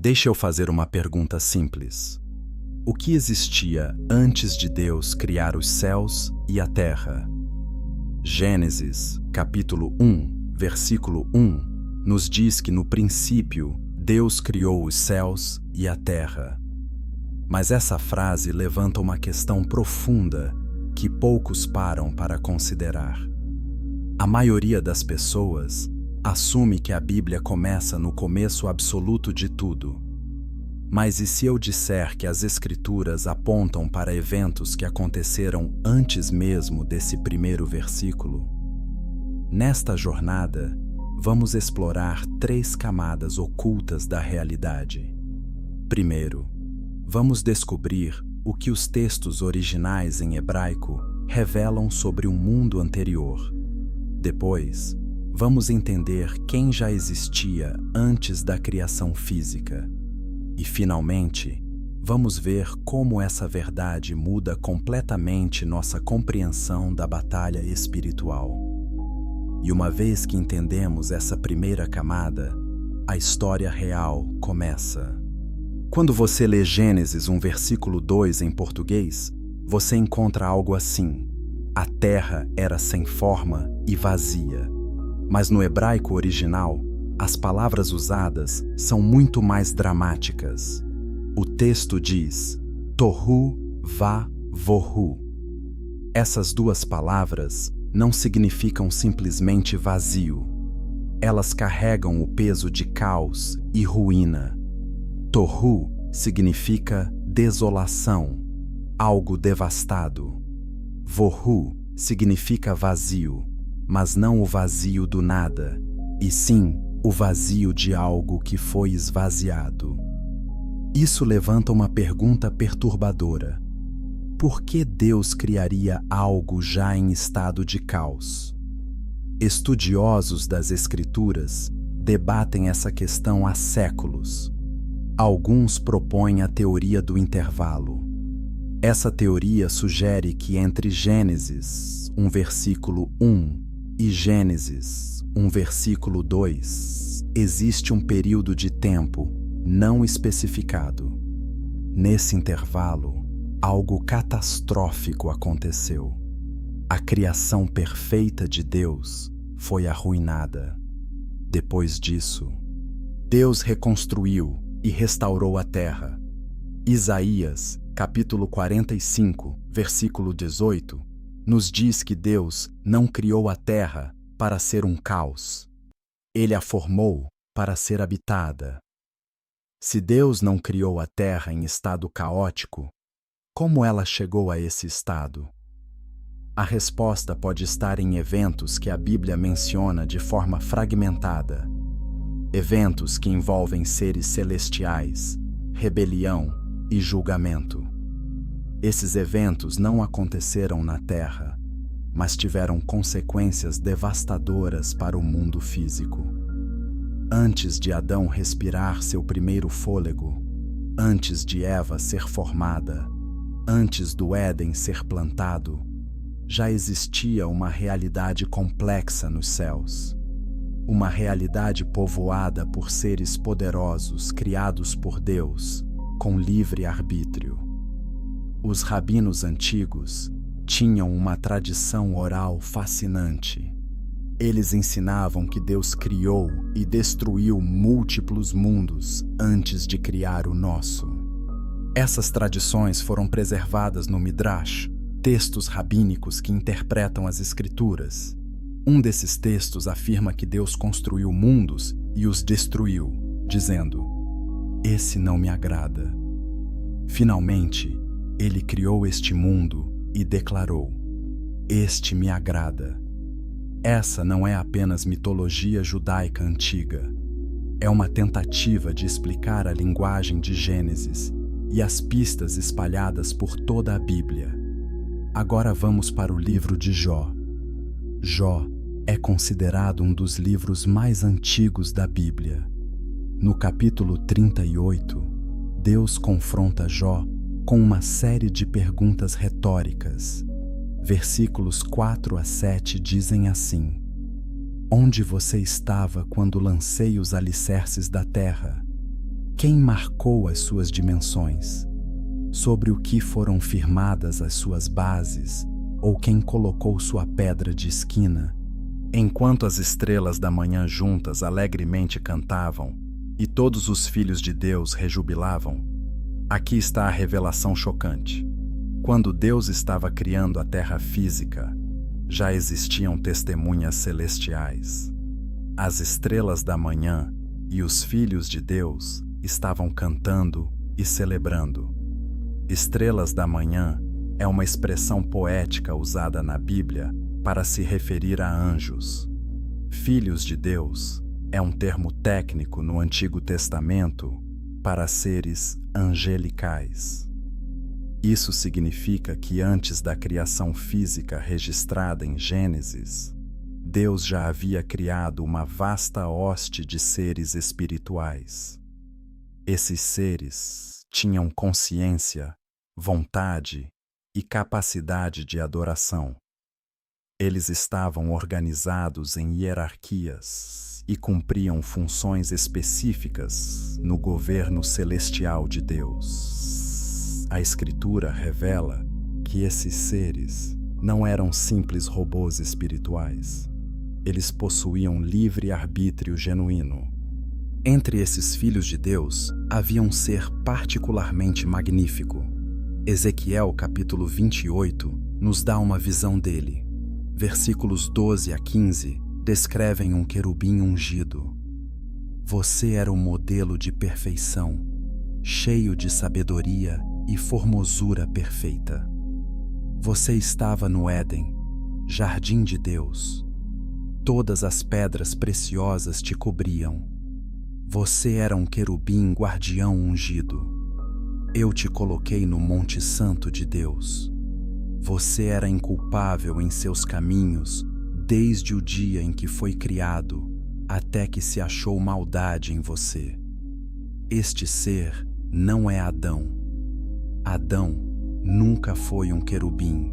Deixa eu fazer uma pergunta simples. O que existia antes de Deus criar os céus e a terra? Gênesis, capítulo 1, versículo 1, nos diz que no princípio Deus criou os céus e a terra. Mas essa frase levanta uma questão profunda que poucos param para considerar. A maioria das pessoas assume que a Bíblia começa no começo absoluto de tudo. Mas e se eu disser que as Escrituras apontam para eventos que aconteceram antes mesmo desse primeiro versículo? Nesta jornada, vamos explorar 3 camadas ocultas da realidade. Primeiro, vamos descobrir o que os textos originais em hebraico revelam sobre um mundo anterior. Depois, vamos entender quem já existia antes da criação física. E, finalmente, vamos ver como essa verdade muda completamente nossa compreensão da batalha espiritual. E uma vez que entendemos essa primeira camada, a história real começa. Quando você lê Gênesis 1, versículo 2 em português, você encontra algo assim: a terra era sem forma e vazia. Mas no hebraico original, as palavras usadas são muito mais dramáticas. O texto diz tohu va vohu. Essas 2 palavras não significam simplesmente vazio. Elas carregam o peso de caos e ruína. Tohu significa desolação, algo devastado. Vohu significa vazio, mas não o vazio do nada, e sim o vazio de algo que foi esvaziado. Isso levanta uma pergunta perturbadora. Por que Deus criaria algo já em estado de caos? Estudiosos das Escrituras debatem essa questão há séculos. Alguns propõem a teoria do intervalo. Essa teoria sugere que entre Gênesis 1, versículo 1 e Gênesis 1, versículo 2, existe um período de tempo não especificado. Nesse intervalo, algo catastrófico aconteceu. A criação perfeita de Deus foi arruinada. Depois disso, Deus reconstruiu e restaurou a terra. Isaías, capítulo 45, versículo 18, nos diz que Deus não criou a terra para ser um caos. Ele a formou para ser habitada. Se Deus não criou a terra em estado caótico, como ela chegou a esse estado? A resposta pode estar em eventos que a Bíblia menciona de forma fragmentada. Eventos que envolvem seres celestiais, rebelião e julgamento. Esses eventos não aconteceram na Terra, mas tiveram consequências devastadoras para o mundo físico. Antes de Adão respirar seu primeiro fôlego, antes de Eva ser formada, antes do Éden ser plantado, já existia uma realidade complexa nos céus. Uma realidade povoada por seres poderosos criados por Deus, com livre arbítrio. Os rabinos antigos tinham uma tradição oral fascinante. Eles ensinavam que Deus criou e destruiu múltiplos mundos antes de criar o nosso. Essas tradições foram preservadas no Midrash, textos rabínicos que interpretam as Escrituras. Um desses textos afirma que Deus construiu mundos e os destruiu, dizendo: "Esse não me agrada." Finalmente, ele criou este mundo e declarou: "Este me agrada." Essa não é apenas mitologia judaica antiga. É uma tentativa de explicar a linguagem de Gênesis e as pistas espalhadas por toda a Bíblia. Agora vamos para o livro de Jó. Jó é considerado um dos livros mais antigos da Bíblia. No capítulo 38, Deus confronta Jó com uma série de perguntas retóricas. Versículos 4 a 7 dizem assim: "Onde você estava quando lancei os alicerces da terra? Quem marcou as suas dimensões? Sobre o que foram firmadas as suas bases? Ou quem colocou sua pedra de esquina? Enquanto as estrelas da manhã juntas alegremente cantavam e todos os filhos de Deus rejubilavam, aqui está a revelação chocante. Quando Deus estava criando a terra física, já existiam testemunhas celestiais. As estrelas da manhã e os filhos de Deus estavam cantando e celebrando. Estrelas da manhã é uma expressão poética usada na Bíblia para se referir a anjos. Filhos de Deus é um termo técnico no Antigo Testamento para seres angelicais. Isso significa que antes da criação física registrada em Gênesis, Deus já havia criado uma vasta hoste de seres espirituais. Esses seres tinham consciência, vontade e capacidade de adoração. Eles estavam organizados em hierarquias e cumpriam funções específicas no governo celestial de Deus. A Escritura revela que esses seres não eram simples robôs espirituais. Eles possuíam livre-arbítrio genuíno. Entre esses filhos de Deus havia um ser particularmente magnífico. Ezequiel capítulo 28 nos dá uma visão dele. Versículos 12 a 15 descrevem um querubim ungido. Você era um modelo de perfeição, cheio de sabedoria e formosura perfeita. Você estava no Éden, jardim de Deus. Todas as pedras preciosas te cobriam. Você era um querubim guardião ungido. Eu te coloquei no Monte Santo de Deus. Você era inculpável em seus caminhos desde o dia em que foi criado, até que se achou maldade em você. Este ser não é Adão. Adão nunca foi um querubim.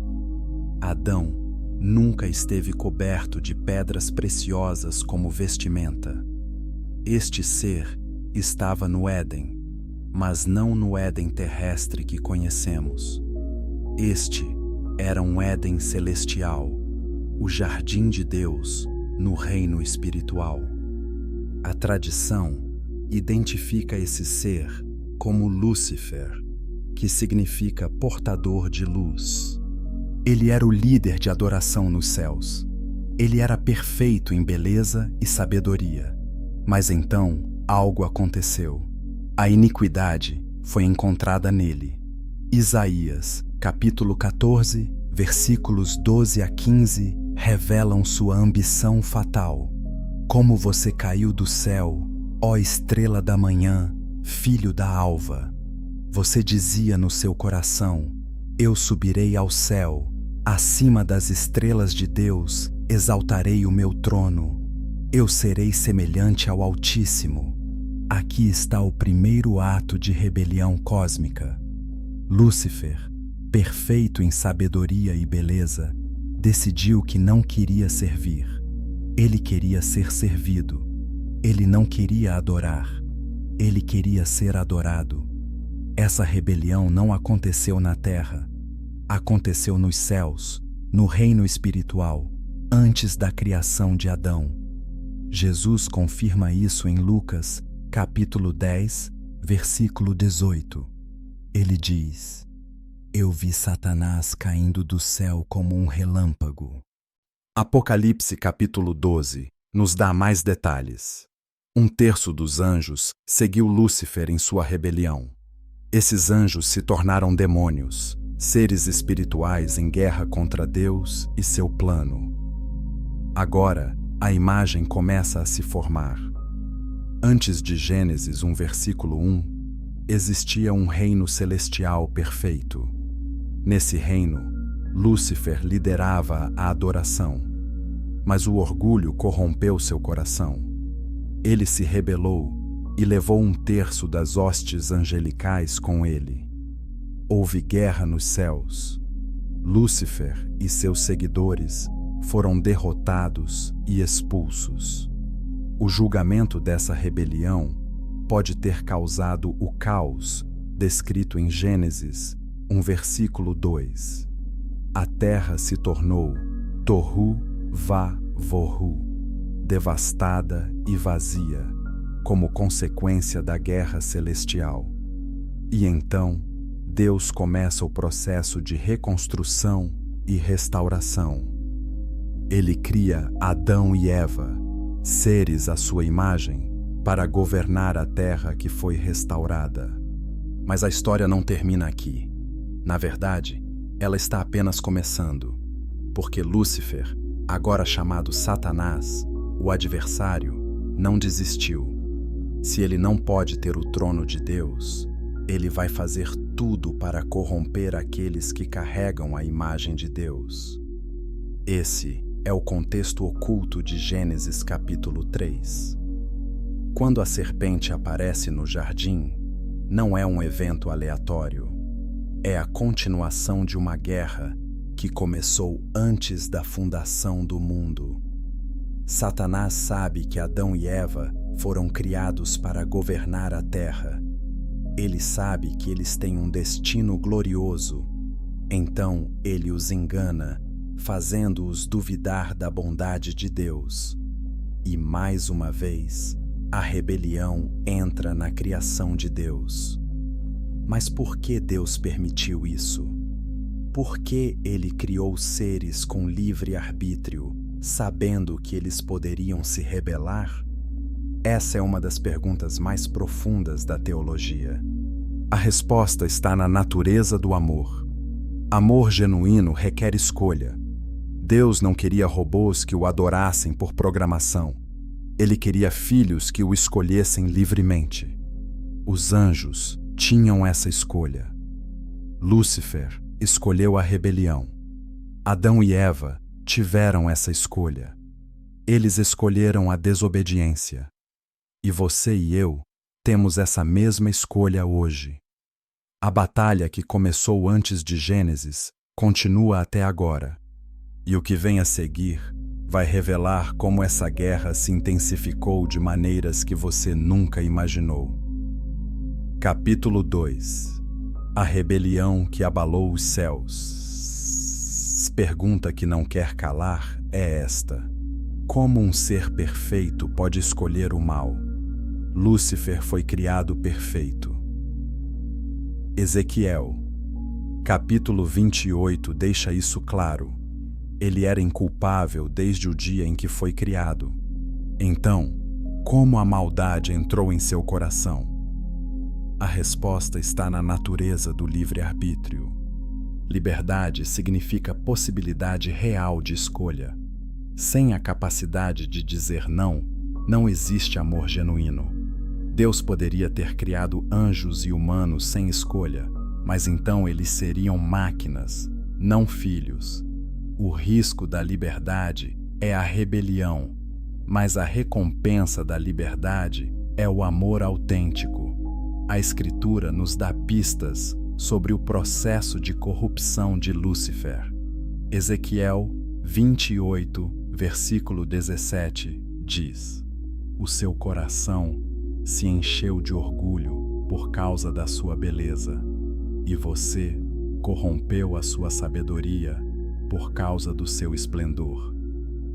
Adão nunca esteve coberto de pedras preciosas como vestimenta. Este ser estava no Éden, mas não no Éden terrestre que conhecemos. Este era um Éden celestial, o jardim de Deus no reino espiritual. A tradição identifica esse ser como Lúcifer, que significa portador de luz. Ele era o líder de adoração nos céus. Ele era perfeito em beleza e sabedoria. Mas então algo aconteceu. A iniquidade foi encontrada nele. Isaías, capítulo 14, versículos 12 a 15, revelam sua ambição fatal. Como você caiu do céu, ó estrela da manhã, filho da alva. Você dizia no seu coração: eu subirei ao céu, acima das estrelas de Deus, exaltarei o meu trono. Eu serei semelhante ao Altíssimo. Aqui está o primeiro ato de rebelião cósmica. Lúcifer, perfeito em sabedoria e beleza, decidiu que não queria servir. Ele queria ser servido. Ele não queria adorar. Ele queria ser adorado. Essa rebelião não aconteceu na terra. Aconteceu nos céus, no reino espiritual, antes da criação de Adão. Jesus confirma isso em Lucas, capítulo 10, versículo 18. Ele diz: eu vi Satanás caindo do céu como um relâmpago. Apocalipse capítulo 12 nos dá mais detalhes. 1/3 dos anjos seguiu Lúcifer em sua rebelião. Esses anjos se tornaram demônios, seres espirituais em guerra contra Deus e seu plano. Agora, a imagem começa a se formar. Antes de Gênesis 1, versículo 1, existia um reino celestial perfeito. Nesse reino, Lúcifer liderava a adoração, mas o orgulho corrompeu seu coração. Ele se rebelou e levou 1/3 das hostes angelicais com ele. Houve guerra nos céus. Lúcifer e seus seguidores foram derrotados e expulsos. O julgamento dessa rebelião pode ter causado o caos, descrito em Gênesis 1, versículo 2. A terra se tornou tohu va-vohu, devastada e vazia, como consequência da guerra celestial. E então, Deus começa o processo de reconstrução e restauração. Ele cria Adão e Eva, seres à sua imagem, para governar a terra que foi restaurada. Mas a história não termina aqui. Na verdade, ela está apenas começando, porque Lúcifer, agora chamado Satanás, o adversário, não desistiu. Se ele não pode ter o trono de Deus, ele vai fazer tudo para corromper aqueles que carregam a imagem de Deus. Esse é o contexto oculto de Gênesis capítulo 3. Quando a serpente aparece no jardim, não é um evento aleatório. É a continuação de uma guerra que começou antes da fundação do mundo. Satanás sabe que Adão e Eva foram criados para governar a terra. Ele sabe que eles têm um destino glorioso. Então ele os engana, fazendo-os duvidar da bondade de Deus. E mais uma vez, a rebelião entra na criação de Deus. Mas por que Deus permitiu isso? Por que ele criou seres com livre arbítrio, sabendo que eles poderiam se rebelar? Essa é uma das perguntas mais profundas da teologia. A resposta está na natureza do amor. Amor genuíno requer escolha. Deus não queria robôs que o adorassem por programação. Ele queria filhos que o escolhessem livremente. Os anjos tinham essa escolha. Lúcifer escolheu a rebelião. Adão e Eva tiveram essa escolha. Eles escolheram a desobediência. E você e eu temos essa mesma escolha hoje. A batalha que começou antes de Gênesis continua até agora. E o que vem a seguir vai revelar como essa guerra se intensificou de maneiras que você nunca imaginou. Capítulo 2. A rebelião que abalou os céus. Pergunta que não quer calar é esta: como um ser perfeito pode escolher o mal? Lúcifer foi criado perfeito. Ezequiel, capítulo 28, deixa isso claro. Ele era inculpável desde o dia em que foi criado. Então, como a maldade entrou em seu coração? A resposta está na natureza do livre-arbítrio. Liberdade significa possibilidade real de escolha. Sem a capacidade de dizer não, não existe amor genuíno. Deus poderia ter criado anjos e humanos sem escolha, mas então eles seriam máquinas, não filhos. O risco da liberdade é a rebelião, mas a recompensa da liberdade é o amor autêntico. A Escritura nos dá pistas sobre o processo de corrupção de Lúcifer. Ezequiel 28, versículo 17, diz: o seu coração se encheu de orgulho por causa da sua beleza, e você corrompeu a sua sabedoria por causa do seu esplendor.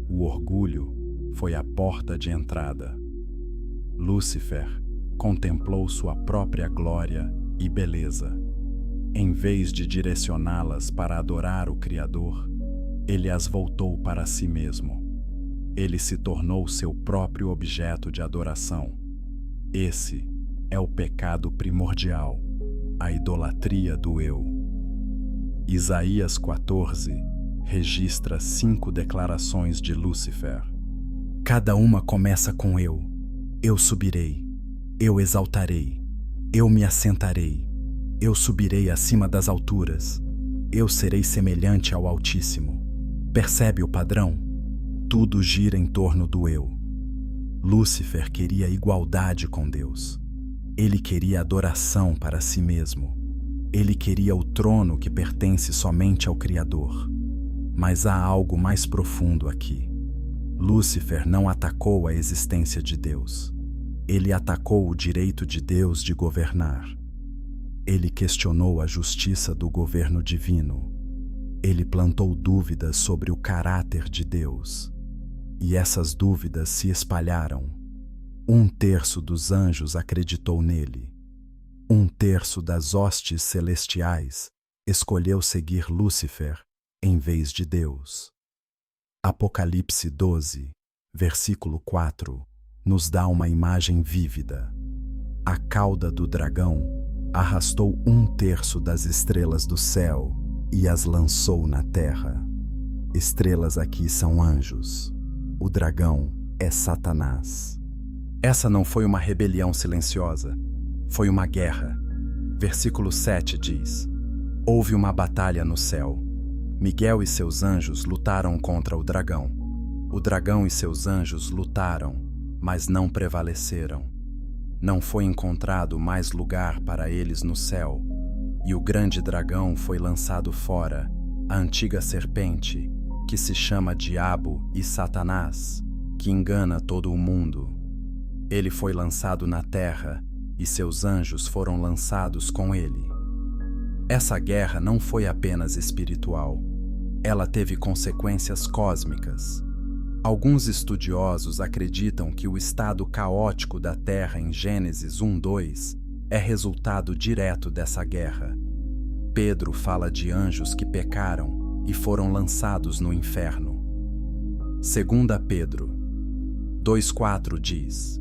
O orgulho foi a porta de entrada. Lúcifer contemplou sua própria glória e beleza. Em vez de direcioná-las para adorar o Criador, ele as voltou para si mesmo. Ele se tornou seu próprio objeto de adoração. Esse é o pecado primordial, a idolatria do eu. Isaías 14 registra 5 declarações de Lúcifer. Cada uma começa com eu. Eu subirei, eu exaltarei, eu me assentarei, eu subirei acima das alturas, eu serei semelhante ao Altíssimo. Percebe o padrão? Tudo gira em torno do eu. Lúcifer queria igualdade com Deus. Ele queria adoração para si mesmo. Ele queria o trono que pertence somente ao Criador. Mas há algo mais profundo aqui. Lúcifer não atacou a existência de Deus. Ele atacou o direito de Deus de governar. Ele questionou a justiça do governo divino. Ele plantou dúvidas sobre o caráter de Deus. E essas dúvidas se espalharam. 1/3 dos anjos acreditou nele. 1/3 das hostes celestiais escolheu seguir Lúcifer em vez de Deus. Apocalipse 12, versículo 4, nos dá uma imagem vívida. A cauda do dragão arrastou 1/3 das estrelas do céu e as lançou na terra. Estrelas aqui são anjos. O dragão é Satanás. Essa não foi uma rebelião silenciosa, foi uma guerra. Versículo 7 diz: houve uma batalha no céu. Miguel e seus anjos lutaram contra o dragão. O dragão e seus anjos lutaram, mas não prevaleceram. Não foi encontrado mais lugar para eles no céu, e o grande dragão foi lançado fora, a antiga serpente, que se chama Diabo e Satanás, que engana todo o mundo. Ele foi lançado na terra, e seus anjos foram lançados com ele. Essa guerra não foi apenas espiritual. Ela teve consequências cósmicas. Alguns estudiosos acreditam que o estado caótico da Terra em Gênesis 1:2 é resultado direto dessa guerra. Pedro fala de anjos que pecaram e foram lançados no inferno. 2 Pedro 2:4 diz: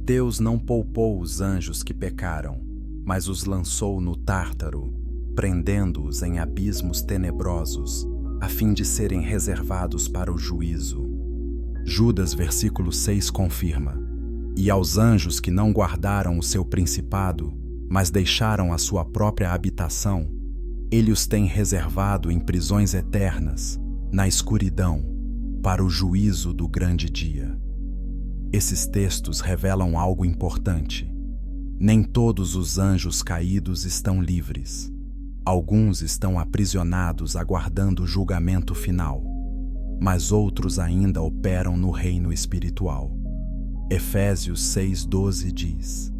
Deus não poupou os anjos que pecaram, mas os lançou no Tártaro, prendendo-os em abismos tenebrosos, a fim de serem reservados para o juízo. Judas, versículo 6, confirma: e aos anjos que não guardaram o seu principado, mas deixaram a sua própria habitação, ele os tem reservado em prisões eternas, na escuridão, para o juízo do grande dia. Esses textos revelam algo importante. Nem todos os anjos caídos estão livres. Alguns estão aprisionados aguardando o julgamento final, mas outros ainda operam no reino espiritual. Efésios 6:12 diz: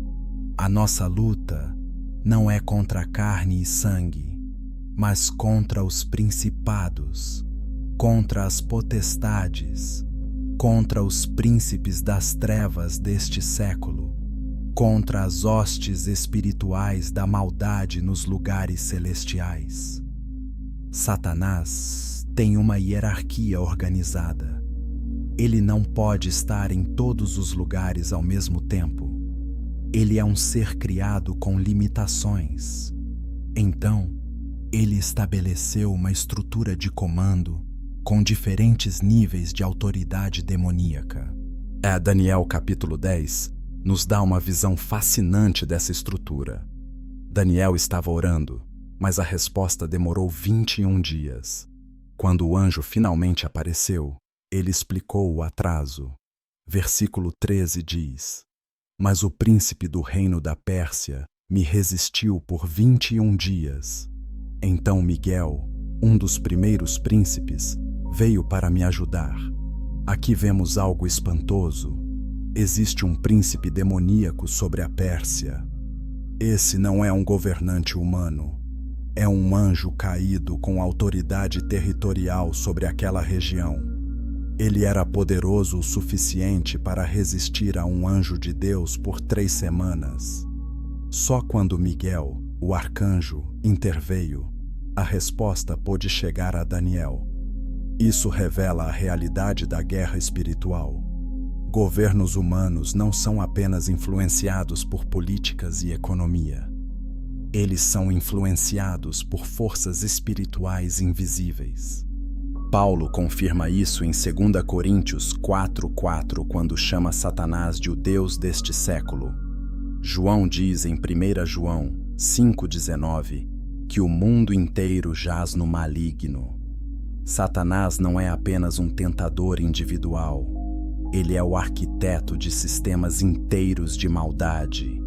a nossa luta não é contra carne e sangue, mas contra os principados, contra as potestades, contra os príncipes das trevas deste século, contra as hostes espirituais da maldade nos lugares celestiais. Satanás tem uma hierarquia organizada. Ele não pode estar em todos os lugares ao mesmo tempo. Ele é um ser criado com limitações. Então, ele estabeleceu uma estrutura de comando com diferentes níveis de autoridade demoníaca. Daniel capítulo 10 nos dá uma visão fascinante dessa estrutura. Daniel estava orando, mas a resposta demorou 21 dias. Quando o anjo finalmente apareceu, ele explicou o atraso. Versículo 13 diz: mas o príncipe do reino da Pérsia me resistiu por 21 dias. Então Miguel, um dos primeiros príncipes, veio para me ajudar. Aqui vemos algo espantoso. Existe um príncipe demoníaco sobre a Pérsia. Esse não é um governante humano. É um anjo caído com autoridade territorial sobre aquela região. Ele era poderoso o suficiente para resistir a um anjo de Deus por 3 semanas. Só quando Miguel, o arcanjo, interveio, a resposta pôde chegar a Daniel. Isso revela a realidade da guerra espiritual. Governos humanos não são apenas influenciados por políticas e economia. Eles são influenciados por forças espirituais invisíveis. Paulo confirma isso em 2 Coríntios 4:4, quando chama Satanás de o Deus deste século. João diz em 1 João 5:19 que o mundo inteiro jaz no maligno. Satanás não é apenas um tentador individual. Ele é o arquiteto de sistemas inteiros de maldade.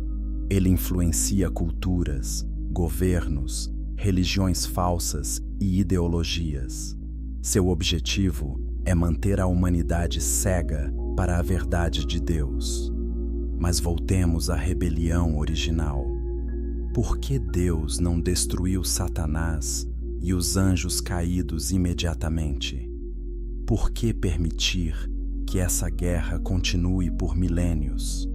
Ele influencia culturas, governos, religiões falsas e ideologias. Seu objetivo é manter a humanidade cega para a verdade de Deus. Mas voltemos à rebelião original. Por que Deus não destruiu Satanás e os anjos caídos imediatamente? Por que permitir que essa guerra continue por milênios?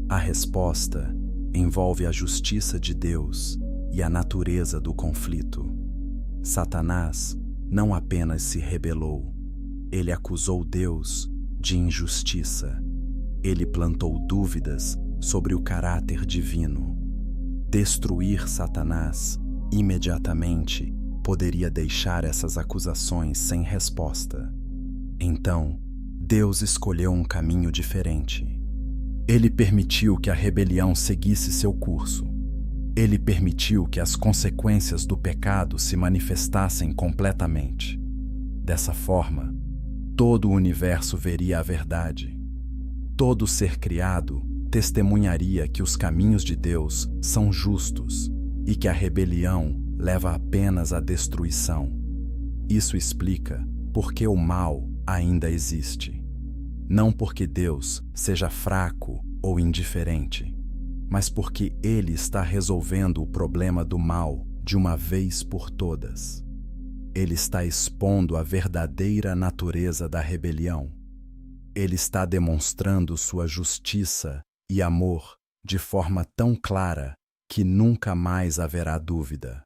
A resposta envolve a justiça de Deus e a natureza do conflito. Satanás não apenas se rebelou, ele acusou Deus de injustiça. Ele plantou dúvidas sobre o caráter divino. Destruir Satanás imediatamente poderia deixar essas acusações sem resposta. Então, Deus escolheu um caminho diferente. Ele permitiu que a rebelião seguisse seu curso. Ele permitiu que as consequências do pecado se manifestassem completamente. Dessa forma, todo o universo veria a verdade. Todo ser criado testemunharia que os caminhos de Deus são justos e que a rebelião leva apenas à destruição. Isso explica por que o mal ainda existe. Não porque Deus seja fraco ou indiferente, mas porque Ele está resolvendo o problema do mal de uma vez por todas. Ele está expondo a verdadeira natureza da rebelião. Ele está demonstrando sua justiça e amor de forma tão clara que nunca mais haverá dúvida.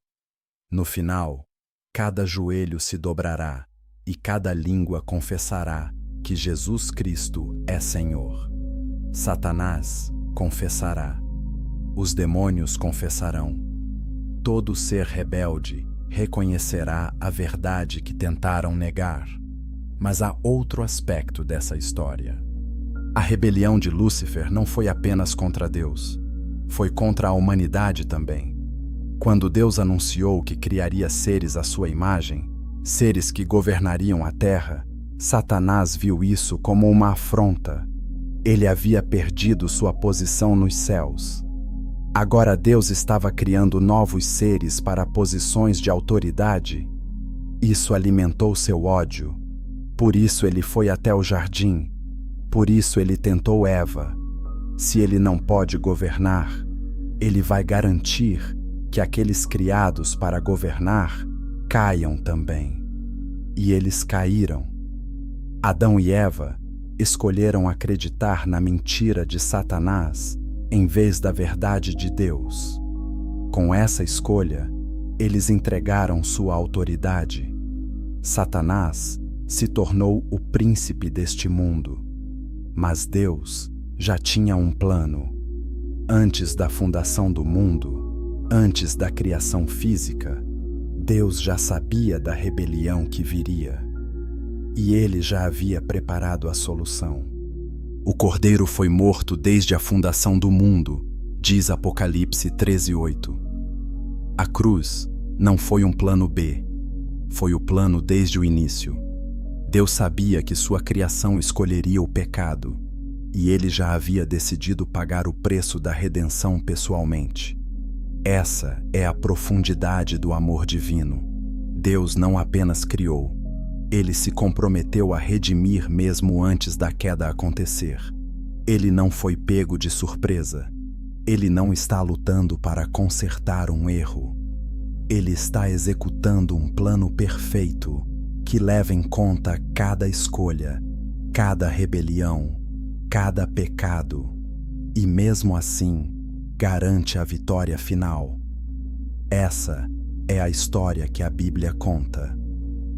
No final, cada joelho se dobrará e cada língua confessará que Jesus Cristo é Senhor. Satanás confessará. Os demônios confessarão. Todo ser rebelde reconhecerá a verdade que tentaram negar. Mas há outro aspecto dessa história. A rebelião de Lúcifer não foi apenas contra Deus, foi contra a humanidade também. Quando Deus anunciou que criaria seres à sua imagem, seres que governariam a terra, Satanás viu isso como uma afronta. Ele havia perdido sua posição nos céus. Agora Deus estava criando novos seres para posições de autoridade. Isso alimentou seu ódio. Por isso ele foi até o jardim. Por isso ele tentou Eva. Se ele não pode governar, ele vai garantir que aqueles criados para governar caiam também. E eles caíram. Adão e Eva escolheram acreditar na mentira de Satanás em vez da verdade de Deus. Com essa escolha, eles entregaram sua autoridade. Satanás se tornou o príncipe deste mundo. Mas Deus já tinha um plano. Antes da fundação do mundo, antes da criação física, Deus já sabia da rebelião que viria. E ele já havia preparado a solução. O Cordeiro foi morto desde a fundação do mundo, diz Apocalipse 13:8. A cruz não foi um plano B, foi o plano desde o início. Deus sabia que sua criação escolheria o pecado, e ele já havia decidido pagar o preço da redenção pessoalmente. Essa é a profundidade do amor divino. Deus não apenas criou, ele se comprometeu a redimir mesmo antes da queda acontecer. Ele não foi pego de surpresa. Ele não está lutando para consertar um erro. Ele está executando um plano perfeito que leva em conta cada escolha, cada rebelião, cada pecado, e mesmo assim garante a vitória final. Essa é a história que a Bíblia conta.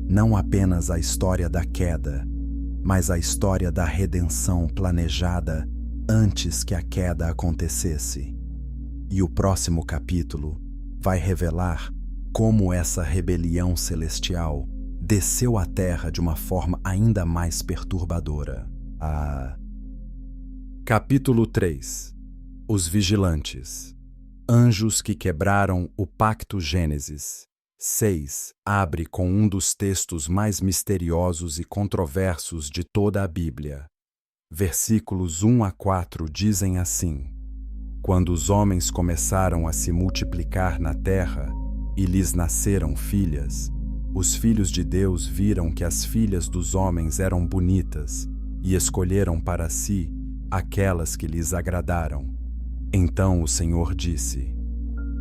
Não apenas a história da queda, mas a história da redenção planejada antes que a queda acontecesse. E o próximo capítulo vai revelar como essa rebelião celestial desceu à terra de uma forma ainda mais perturbadora. Capítulo 3. Os Vigilantes. Anjos que quebraram o pacto. Gênesis 6 abre com um dos textos mais misteriosos e controversos de toda a Bíblia. Versículos 1 a 4 dizem assim: Quando os homens começaram a se multiplicar na terra e lhes nasceram filhas, os filhos de Deus viram que as filhas dos homens eram bonitas e escolheram para si aquelas que lhes agradaram. Então o Senhor disse: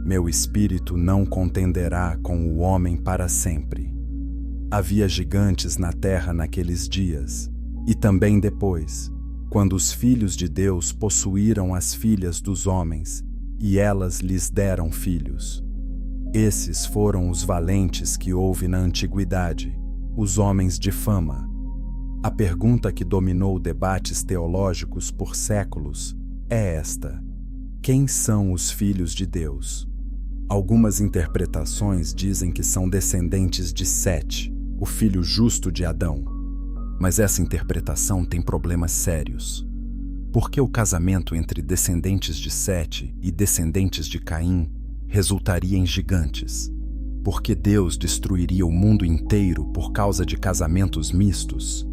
Meu espírito não contenderá com o homem para sempre. Havia gigantes na terra naqueles dias, e também depois, quando os filhos de Deus possuíram as filhas dos homens, e elas lhes deram filhos. Esses foram os valentes que houve na antiguidade, os homens de fama. A pergunta que dominou debates teológicos por séculos é esta: quem são os filhos de Deus? Algumas interpretações dizem que são descendentes de Sete, o filho justo de Adão. Mas essa interpretação tem problemas sérios. Porque o casamento entre descendentes de Sete e descendentes de Caim resultaria em gigantes? Porque Deus destruiria o mundo inteiro por causa de casamentos mistos?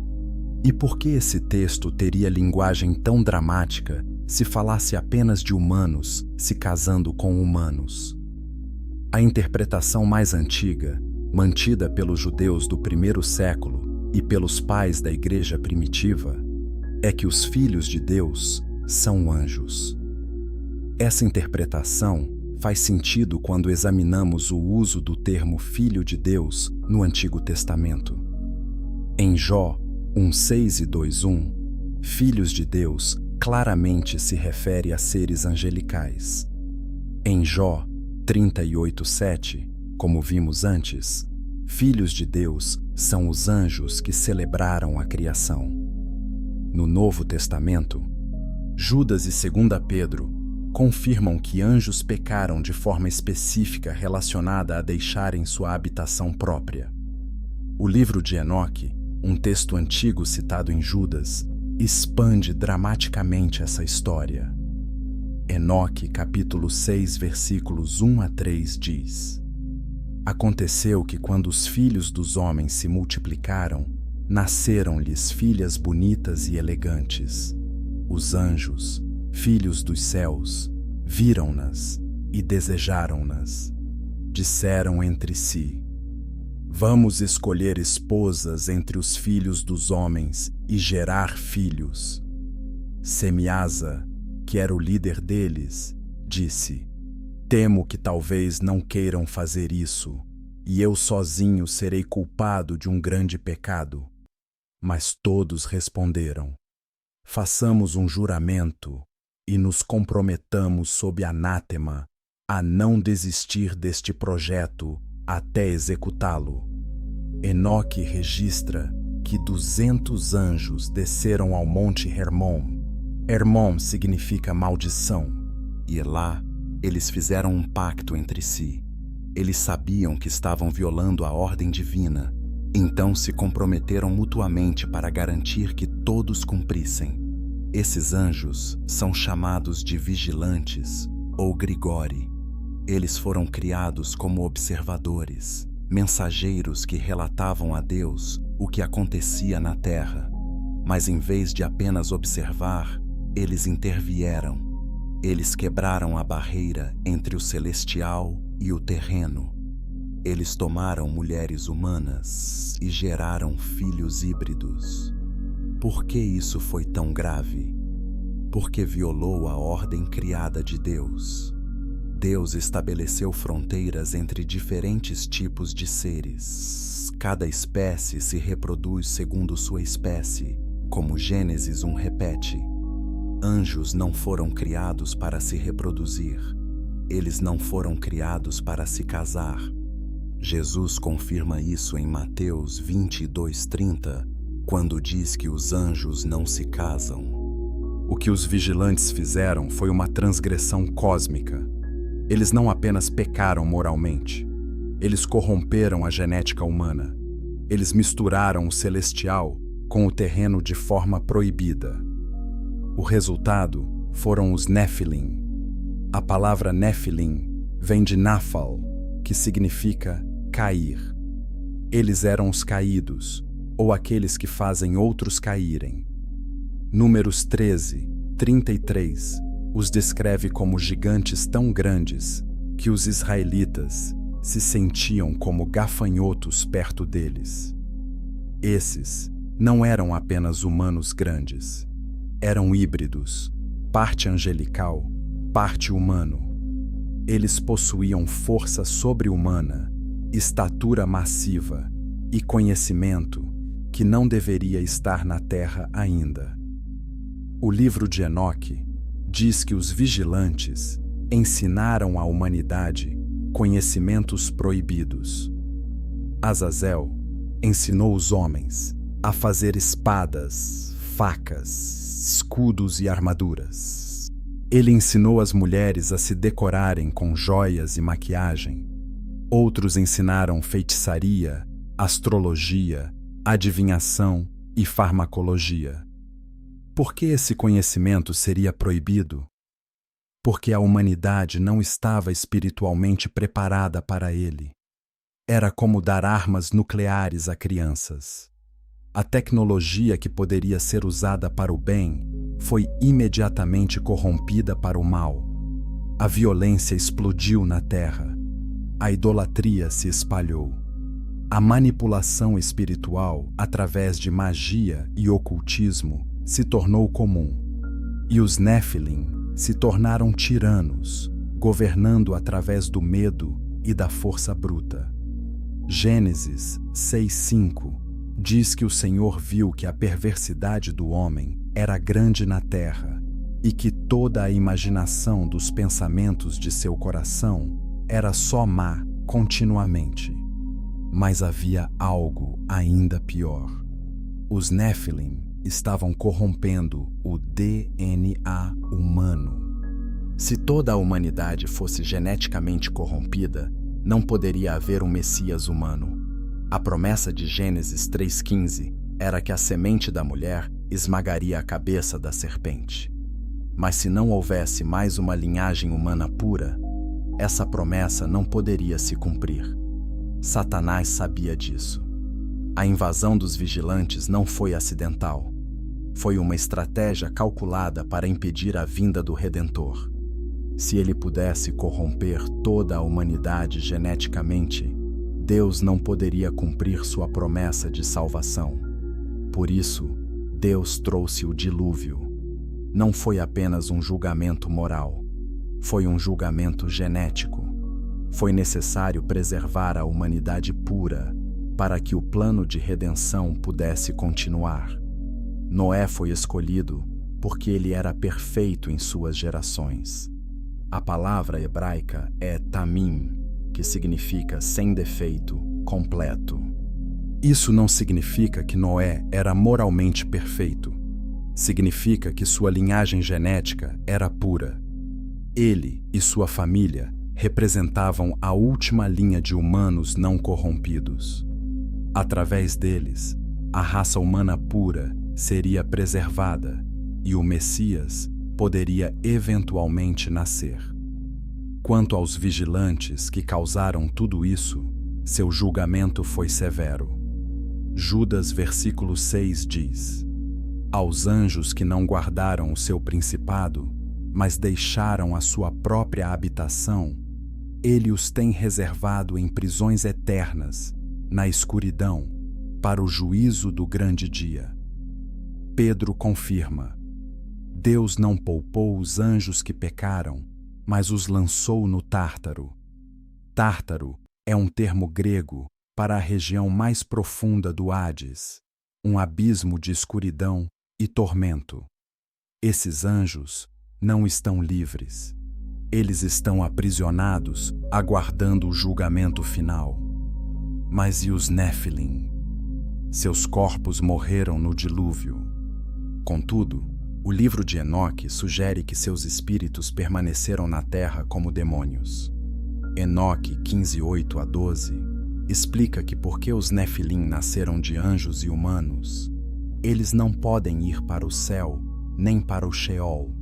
E por que esse texto teria linguagem tão dramática se falasse apenas de humanos se casando com humanos? A interpretação mais antiga, mantida pelos judeus do primeiro século e pelos pais da igreja primitiva, é que os filhos de Deus são anjos. Essa interpretação faz sentido quando examinamos o uso do termo Filho de Deus no Antigo Testamento. Em Jó 1:6 e 2:1, filhos de Deus claramente se refere a seres angelicais. Em Jó 38:7, como vimos antes, filhos de Deus são os anjos que celebraram a criação. No Novo Testamento, Judas e 2 Pedro confirmam que anjos pecaram de forma específica relacionada a deixarem sua habitação própria. O livro de Enoque, um texto antigo citado em Judas, expande dramaticamente essa história. Enoque, capítulo 6, versículos 1 a 3 diz: Aconteceu que quando os filhos dos homens se multiplicaram, nasceram-lhes filhas bonitas e elegantes. Os anjos, filhos dos céus, viram-nas e desejaram-nas. Disseram entre si: Vamos escolher esposas entre os filhos dos homens e gerar filhos. Semiasa, que era o líder deles, disse: Temo que talvez não queiram fazer isso, e eu sozinho serei culpado de um grande pecado. Mas todos responderam: Façamos um juramento e nos comprometamos sob anátema a não desistir deste projeto até executá-lo. Enoque registra que 200 anjos desceram ao monte Hermon. Hermon significa maldição, e lá eles fizeram um pacto entre si. Eles sabiam que estavam violando a ordem divina, então se comprometeram mutuamente para garantir que todos cumprissem. Esses anjos são chamados de vigilantes ou grigori. Eles foram criados como observadores, mensageiros que relatavam a Deus o que acontecia na terra. Mas em vez de apenas observar, eles intervieram. Eles quebraram a barreira entre o celestial e o terreno. Eles tomaram mulheres humanas e geraram filhos híbridos. Por que isso foi tão grave? Porque violou a ordem criada de Deus. Deus estabeleceu fronteiras entre diferentes tipos de seres. Cada espécie se reproduz segundo sua espécie, como Gênesis 1 repete. Anjos não foram criados para se reproduzir. Eles não foram criados para se casar. Jesus confirma isso em Mateus 22:30, quando diz que os anjos não se casam. O que os vigilantes fizeram foi uma transgressão cósmica. Eles não apenas pecaram moralmente, eles corromperam a genética humana. Eles misturaram o celestial com o terreno de forma proibida. O resultado foram os Nefilim. A palavra Nefilim vem de Naphal, que significa cair. Eles eram os caídos, ou aqueles que fazem outros caírem. Números 13:33 os descreve como gigantes tão grandes que os israelitas se sentiam como gafanhotos perto deles. Esses não eram apenas humanos grandes. eram híbridos, parte angelical, parte humano. Eles possuíam força sobre-humana, estatura massiva e conhecimento que não deveria estar na Terra ainda. O livro de Enoque diz que os vigilantes ensinaram à humanidade conhecimentos proibidos. Azazel ensinou os homens a fazer espadas, facas, escudos e armaduras. Ele ensinou as mulheres a se decorarem com joias e maquiagem. Outros ensinaram feitiçaria, astrologia, adivinhação e farmacologia. Por que esse conhecimento seria proibido? Porque a humanidade não estava espiritualmente preparada para ele. Era como dar armas nucleares a crianças. A tecnologia que poderia ser usada para o bem foi imediatamente corrompida para o mal. A violência explodiu na Terra. A idolatria se espalhou. A manipulação espiritual através de magia e ocultismo se tornou comum. E os Néfilim se tornaram tiranos, governando através do medo e da força bruta. Gênesis 6:5 diz que o Senhor viu que a perversidade do homem era grande na terra e que toda a imaginação dos pensamentos de seu coração era só má continuamente. Mas havia algo ainda pior. Os Néfilim estavam corrompendo o DNA humano. Se toda a humanidade fosse geneticamente corrompida, não poderia haver um Messias humano. A promessa de Gênesis 3:15 era que a semente da mulher esmagaria a cabeça da serpente. Mas se não houvesse mais uma linhagem humana pura, essa promessa não poderia se cumprir. Satanás sabia disso. A invasão dos vigilantes não foi acidental. Foi uma estratégia calculada para impedir a vinda do Redentor. Se ele pudesse corromper toda a humanidade geneticamente, Deus não poderia cumprir sua promessa de salvação. Por isso, Deus trouxe o dilúvio. Não foi apenas um julgamento moral, foi um julgamento genético. Foi necessário preservar a humanidade pura para que o plano de redenção pudesse continuar. Noé foi escolhido porque ele era perfeito em suas gerações. A palavra hebraica é tamim, que significa sem defeito, completo. Isso não significa que Noé era moralmente perfeito. Significa que sua linhagem genética era pura. Ele e sua família representavam a última linha de humanos não corrompidos. Através deles, a raça humana pura seria preservada e o Messias poderia eventualmente nascer. Quanto aos vigilantes que causaram tudo isso, seu julgamento foi severo. Judas versículo 6 diz: aos anjos que não guardaram o seu principado, mas deixaram a sua própria habitação, ele os tem reservado em prisões eternas, na escuridão, para o juízo do grande dia. Pedro confirma: Deus não poupou os anjos que pecaram, mas os lançou no Tártaro. Tártaro é um termo grego para a região mais profunda do Hades, um abismo de escuridão e tormento. Esses anjos não estão livres. Eles estão aprisionados, aguardando o julgamento final. Mas e os Néfilim? Seus corpos morreram no dilúvio. Contudo, o livro de Enoque sugere que seus espíritos permaneceram na terra como demônios. Enoque 15:8-12 explica que porque os Néfilim nasceram de anjos e humanos, eles não podem ir para o céu nem para o Sheol.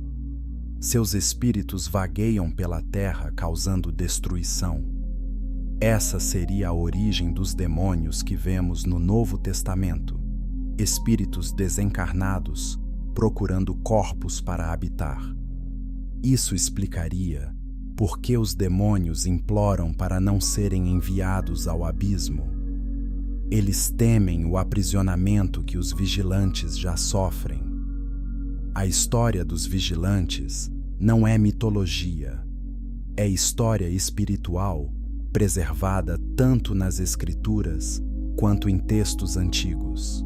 Seus espíritos vagueiam pela terra causando destruição. Essa seria a origem dos demônios que vemos no Novo Testamento, espíritos desencarnados procurando corpos para habitar. Isso explicaria por que os demônios imploram para não serem enviados ao abismo. Eles temem o aprisionamento que os vigilantes já sofrem. A história dos vigilantes não é mitologia. É história espiritual preservada tanto nas Escrituras quanto em textos antigos.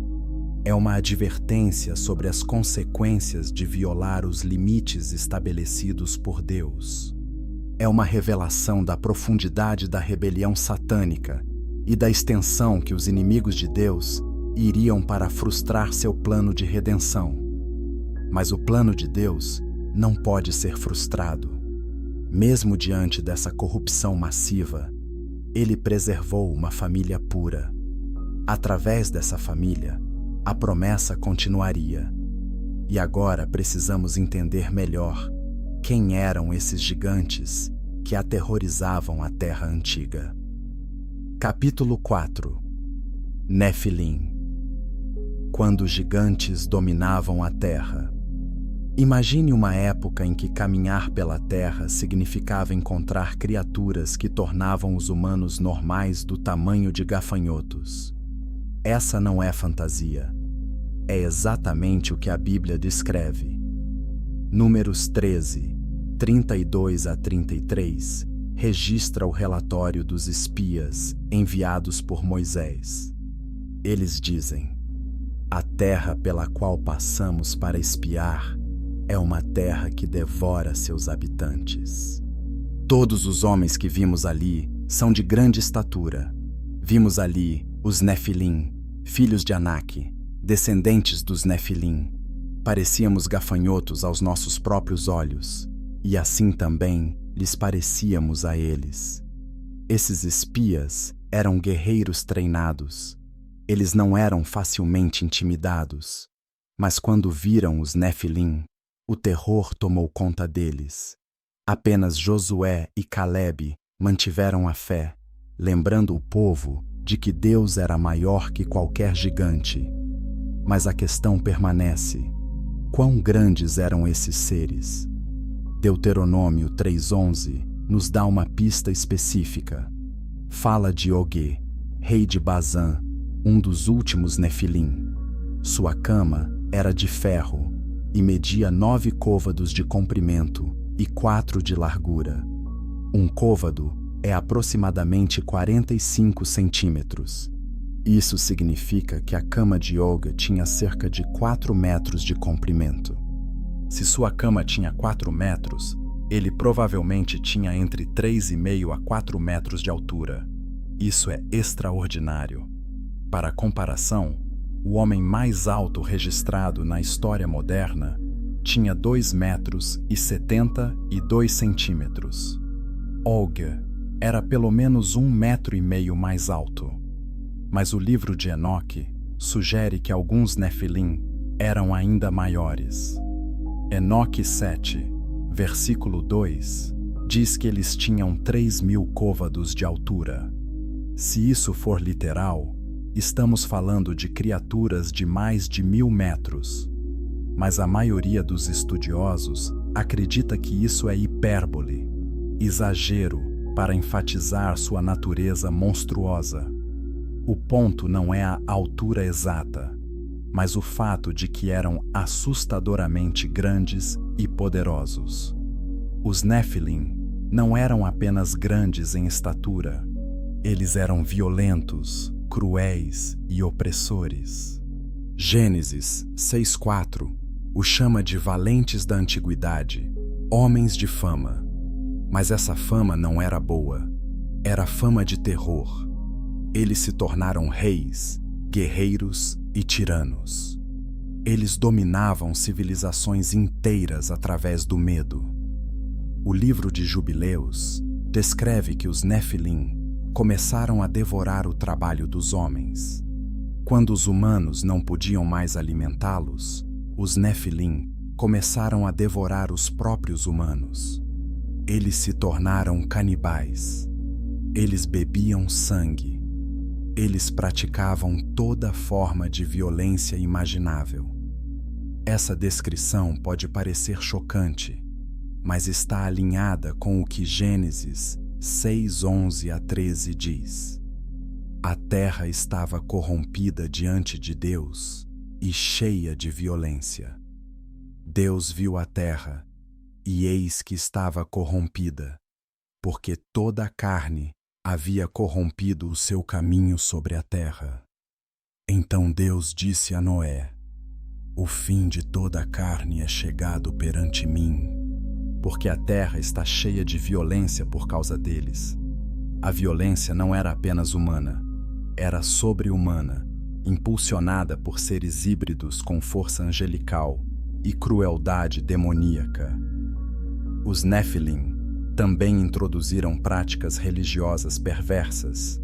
É uma advertência sobre as consequências de violar os limites estabelecidos por Deus. É uma revelação da profundidade da rebelião satânica e da extensão que os inimigos de Deus iriam para frustrar seu plano de redenção. Mas o plano de Deus não pode ser frustrado. Mesmo diante dessa corrupção massiva, Ele preservou uma família pura. Através dessa família, a promessa continuaria. E agora precisamos entender melhor quem eram esses gigantes que aterrorizavam a terra antiga. Capítulo 4. Nefilim. Quando os gigantes dominavam a terra. Imagine uma época em que caminhar pela terra significava encontrar criaturas que tornavam os humanos normais do tamanho de gafanhotos. Essa não é fantasia. É exatamente o que a Bíblia descreve. Números 13, 32 a 33, registra o relatório dos espias enviados por Moisés. Eles dizem: a terra pela qual passamos para espiar é uma terra que devora seus habitantes. Todos os homens que vimos ali são de grande estatura. Vimos ali os Nefilim, filhos de Anak, descendentes dos Nefilim. Parecíamos gafanhotos aos nossos próprios olhos, e assim também lhes parecíamos a eles. Esses espias eram guerreiros treinados. Eles não eram facilmente intimidados, mas quando viram os Nefilim, o terror tomou conta deles. Apenas Josué e Calebe mantiveram a fé, lembrando o povo de que Deus era maior que qualquer gigante. Mas a questão permanece: quão grandes eram esses seres? Deuteronômio 3:11 nos dá uma pista específica. Fala de Og, rei de Bazã, um dos últimos Nefilim. Sua cama era de ferro e media 9 côvados de comprimento e 4 de largura. Um côvado é aproximadamente 45 centímetros. Isso significa que a cama de Og tinha cerca de 4 metros de comprimento. Se sua cama tinha 4 metros, ele provavelmente tinha entre 3,5 a 4 metros de altura. Isso é extraordinário. Para comparação, o homem mais alto registrado na história moderna tinha 2 metros e 72 centímetros. Og era pelo menos 1,5 metro mais alto. Mas o livro de Enoque sugere que alguns Nefilim eram ainda maiores. Enoque 7, versículo 2, diz que eles tinham 3.000 côvados de altura. Se isso for literal, estamos falando de criaturas de mais de 1.000 metros. Mas a maioria dos estudiosos acredita que isso é hipérbole, exagero para enfatizar sua natureza monstruosa. O ponto não é a altura exata, mas o fato de que eram assustadoramente grandes e poderosos. Os Nefilim não eram apenas grandes em estatura, eles eram violentos, cruéis e opressores. Gênesis 6:4 o chama de valentes da antiguidade, homens de fama. Mas essa fama não era boa, era fama de terror. Eles se tornaram reis, guerreiros e tiranos. Eles dominavam civilizações inteiras através do medo. O livro de Jubileus descreve que os Nefilim começaram a devorar o trabalho dos homens. Quando os humanos não podiam mais alimentá-los, os Nefilim começaram a devorar os próprios humanos. Eles se tornaram canibais. Eles bebiam sangue. Eles praticavam toda forma de violência imaginável. Essa descrição pode parecer chocante, mas está alinhada com o que Gênesis 6:11 a 13 diz. A terra estava corrompida diante de Deus e cheia de violência. Deus viu a terra, e eis que estava corrompida, porque toda a carne havia corrompido o seu caminho sobre a terra. Então Deus disse a Noé: o fim de toda a carne é chegado perante mim, porque a terra está cheia de violência por causa deles. A violência não era apenas humana, era sobre-humana, impulsionada por seres híbridos com força angelical e crueldade demoníaca. Os Néfilim também introduziram práticas religiosas perversas.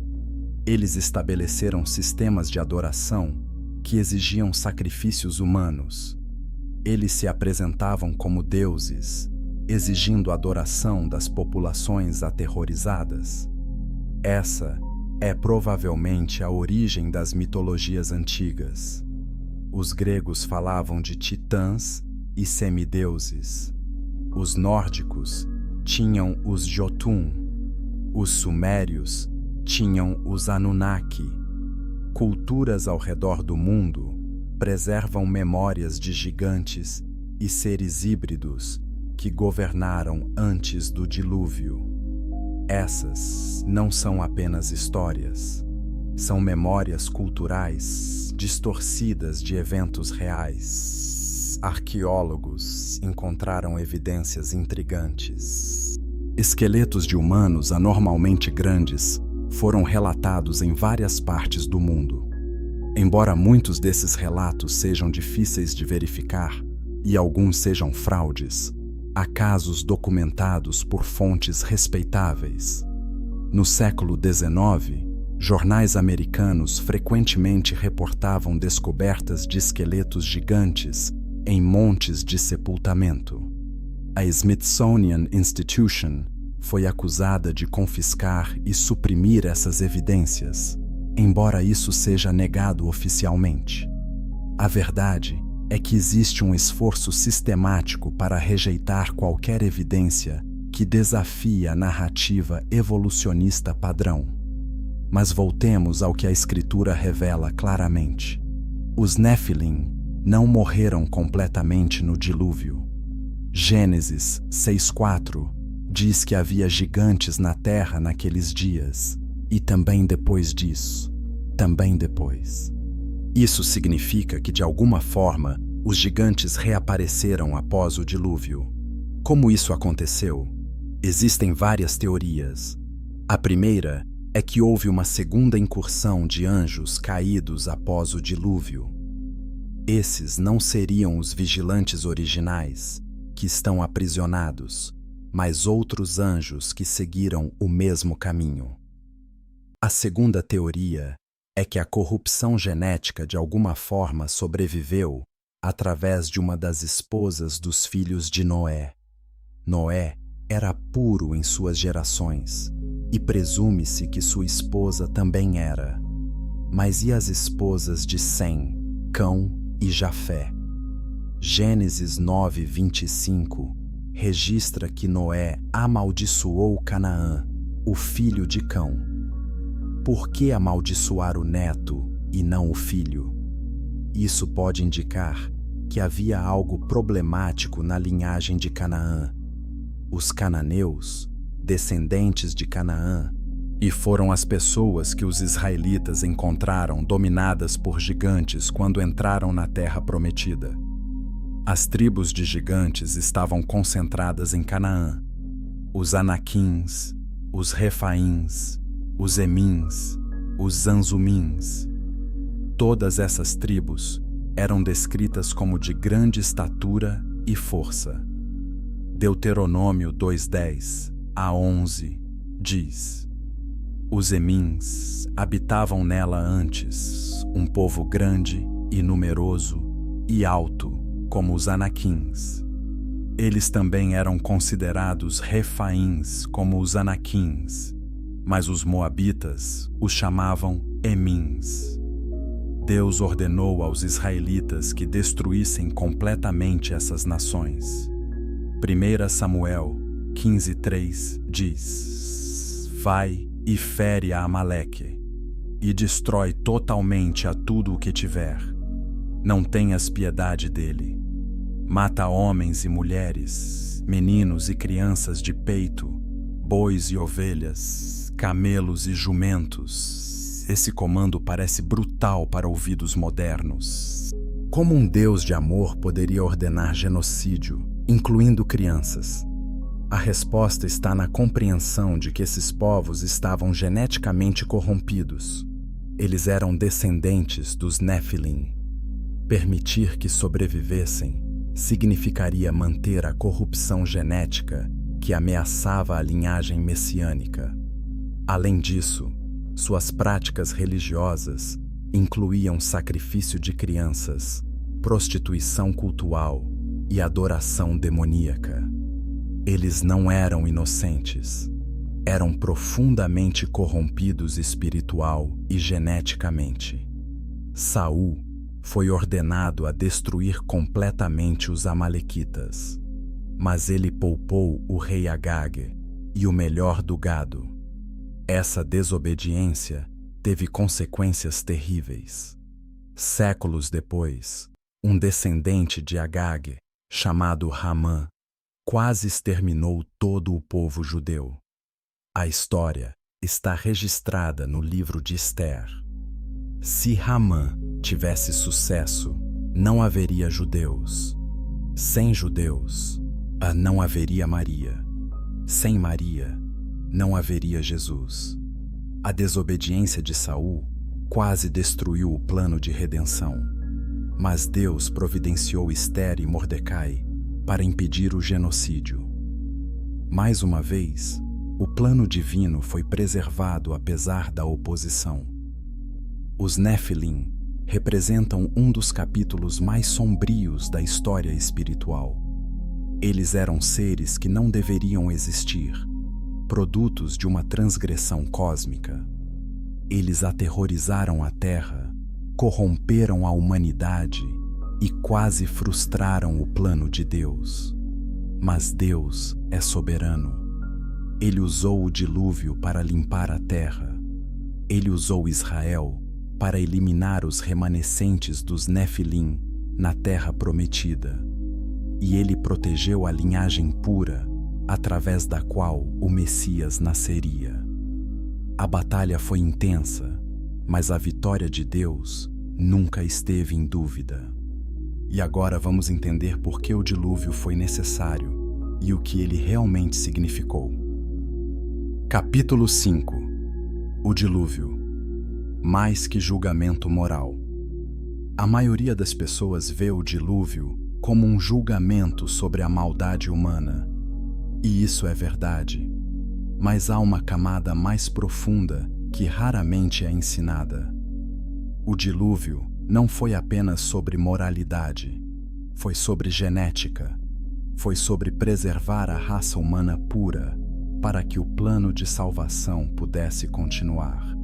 Eles estabeleceram sistemas de adoração que exigiam sacrifícios humanos. Eles se apresentavam como deuses, exigindo adoração das populações aterrorizadas. Essa é provavelmente a origem das mitologias antigas. Os gregos falavam de titãs e semideuses. Os nórdicos tinham os Jotun. Os sumérios tinham os Anunnaki. Culturas ao redor do mundo preservam memórias de gigantes e seres híbridos que governaram antes do dilúvio. Essas não são apenas histórias, são memórias culturais distorcidas de eventos reais. Arqueólogos encontraram evidências intrigantes. Esqueletos de humanos anormalmente grandes foram relatados em várias partes do mundo. Embora muitos desses relatos sejam difíceis de verificar e alguns sejam fraudes, há casos documentados por fontes respeitáveis. No século XIX, jornais americanos frequentemente reportavam descobertas de esqueletos gigantes em montes de sepultamento. A Smithsonian Institution foi acusada de confiscar e suprimir essas evidências, embora isso seja negado oficialmente. A verdade é que existe um esforço sistemático para rejeitar qualquer evidência que desafie a narrativa evolucionista padrão. Mas voltemos ao que a Escritura revela claramente. Os Néfilim não morreram completamente no dilúvio. Gênesis 6:4 diz que havia gigantes na terra naqueles dias, e também depois disso, também depois. Isso significa que, de alguma forma, os gigantes reapareceram após o dilúvio. Como isso aconteceu? Existem várias teorias. A primeira é que houve uma segunda incursão de anjos caídos após o dilúvio. Esses não seriam os vigilantes originais, que estão aprisionados, mas outros anjos que seguiram o mesmo caminho. A segunda teoria é que a corrupção genética de alguma forma sobreviveu através de uma das esposas dos filhos de Noé. Noé era puro em suas gerações, e presume-se que sua esposa também era. Mas e as esposas de Sem, Cão e Jafé? Gênesis 9:25 registra que Noé amaldiçoou Canaã, o filho de Cão. Por que amaldiçoar o neto e não o filho? Isso pode indicar que havia algo problemático na linhagem de Canaã. Os cananeus, descendentes de Canaã, e foram as pessoas que os israelitas encontraram dominadas por gigantes quando entraram na terra prometida. As tribos de gigantes estavam concentradas em Canaã. Os Anaquins, os Refaíns, os Emins, os Zanzumins. Todas essas tribos eram descritas como de grande estatura e força. Deuteronômio 2:10 a 11 diz: os Emins habitavam nela antes, um povo grande e numeroso e alto, como os Anaquins. Eles também eram considerados Refaíns como os Anaquins, mas os moabitas os chamavam Emins. Deus ordenou aos israelitas que destruíssem completamente essas nações. 1 Samuel 15:3 diz: vai e fere a Amaleque, e destrói totalmente a tudo o que tiver. Não tenhas piedade dele. Mata homens e mulheres, meninos e crianças de peito, bois e ovelhas, camelos e jumentos. Esse comando parece brutal para ouvidos modernos. Como um Deus de amor poderia ordenar genocídio, incluindo crianças? A resposta está na compreensão de que esses povos estavam geneticamente corrompidos. Eles eram descendentes dos Nefilim. Permitir que sobrevivessem significaria manter a corrupção genética que ameaçava a linhagem messiânica. Além disso, suas práticas religiosas incluíam sacrifício de crianças, prostituição cultual e adoração demoníaca. Eles não eram inocentes. Eram profundamente corrompidos espiritual e geneticamente. Saul foi ordenado a destruir completamente os amalequitas, mas ele poupou o rei Agag e o melhor do gado. Essa desobediência teve consequências terríveis. Séculos depois, um descendente de Agag, chamado Ramã, quase exterminou todo o povo judeu. A história está registrada no livro de Ester. Se Ramã tivesse sucesso, não haveria judeus. Sem judeus, não haveria Maria. Sem Maria, não haveria Jesus. A desobediência de Saul quase destruiu o plano de redenção. Mas Deus providenciou Ester e Mordecai para impedir o genocídio. Mais uma vez, o plano divino foi preservado apesar da oposição. Os Nefilim representam um dos capítulos mais sombrios da história espiritual. Eles eram seres que não deveriam existir, produtos de uma transgressão cósmica. Eles aterrorizaram a Terra, corromperam a humanidade e quase frustraram o plano de Deus. Mas Deus é soberano. Ele usou o dilúvio para limpar a terra. Ele usou Israel para eliminar os remanescentes dos Nefilim na terra prometida. E ele protegeu a linhagem pura, através da qual o Messias nasceria. A batalha foi intensa, mas a vitória de Deus nunca esteve em dúvida. E agora vamos entender por que o dilúvio foi necessário e o que ele realmente significou. Capítulo 5. O dilúvio. Mais que julgamento moral. A maioria das pessoas vê o dilúvio como um julgamento sobre a maldade humana. E isso é verdade. Mas há uma camada mais profunda que raramente é ensinada. O dilúvio não foi apenas sobre moralidade. Foi sobre genética. Foi sobre preservar a raça humana pura para que o plano de salvação pudesse continuar.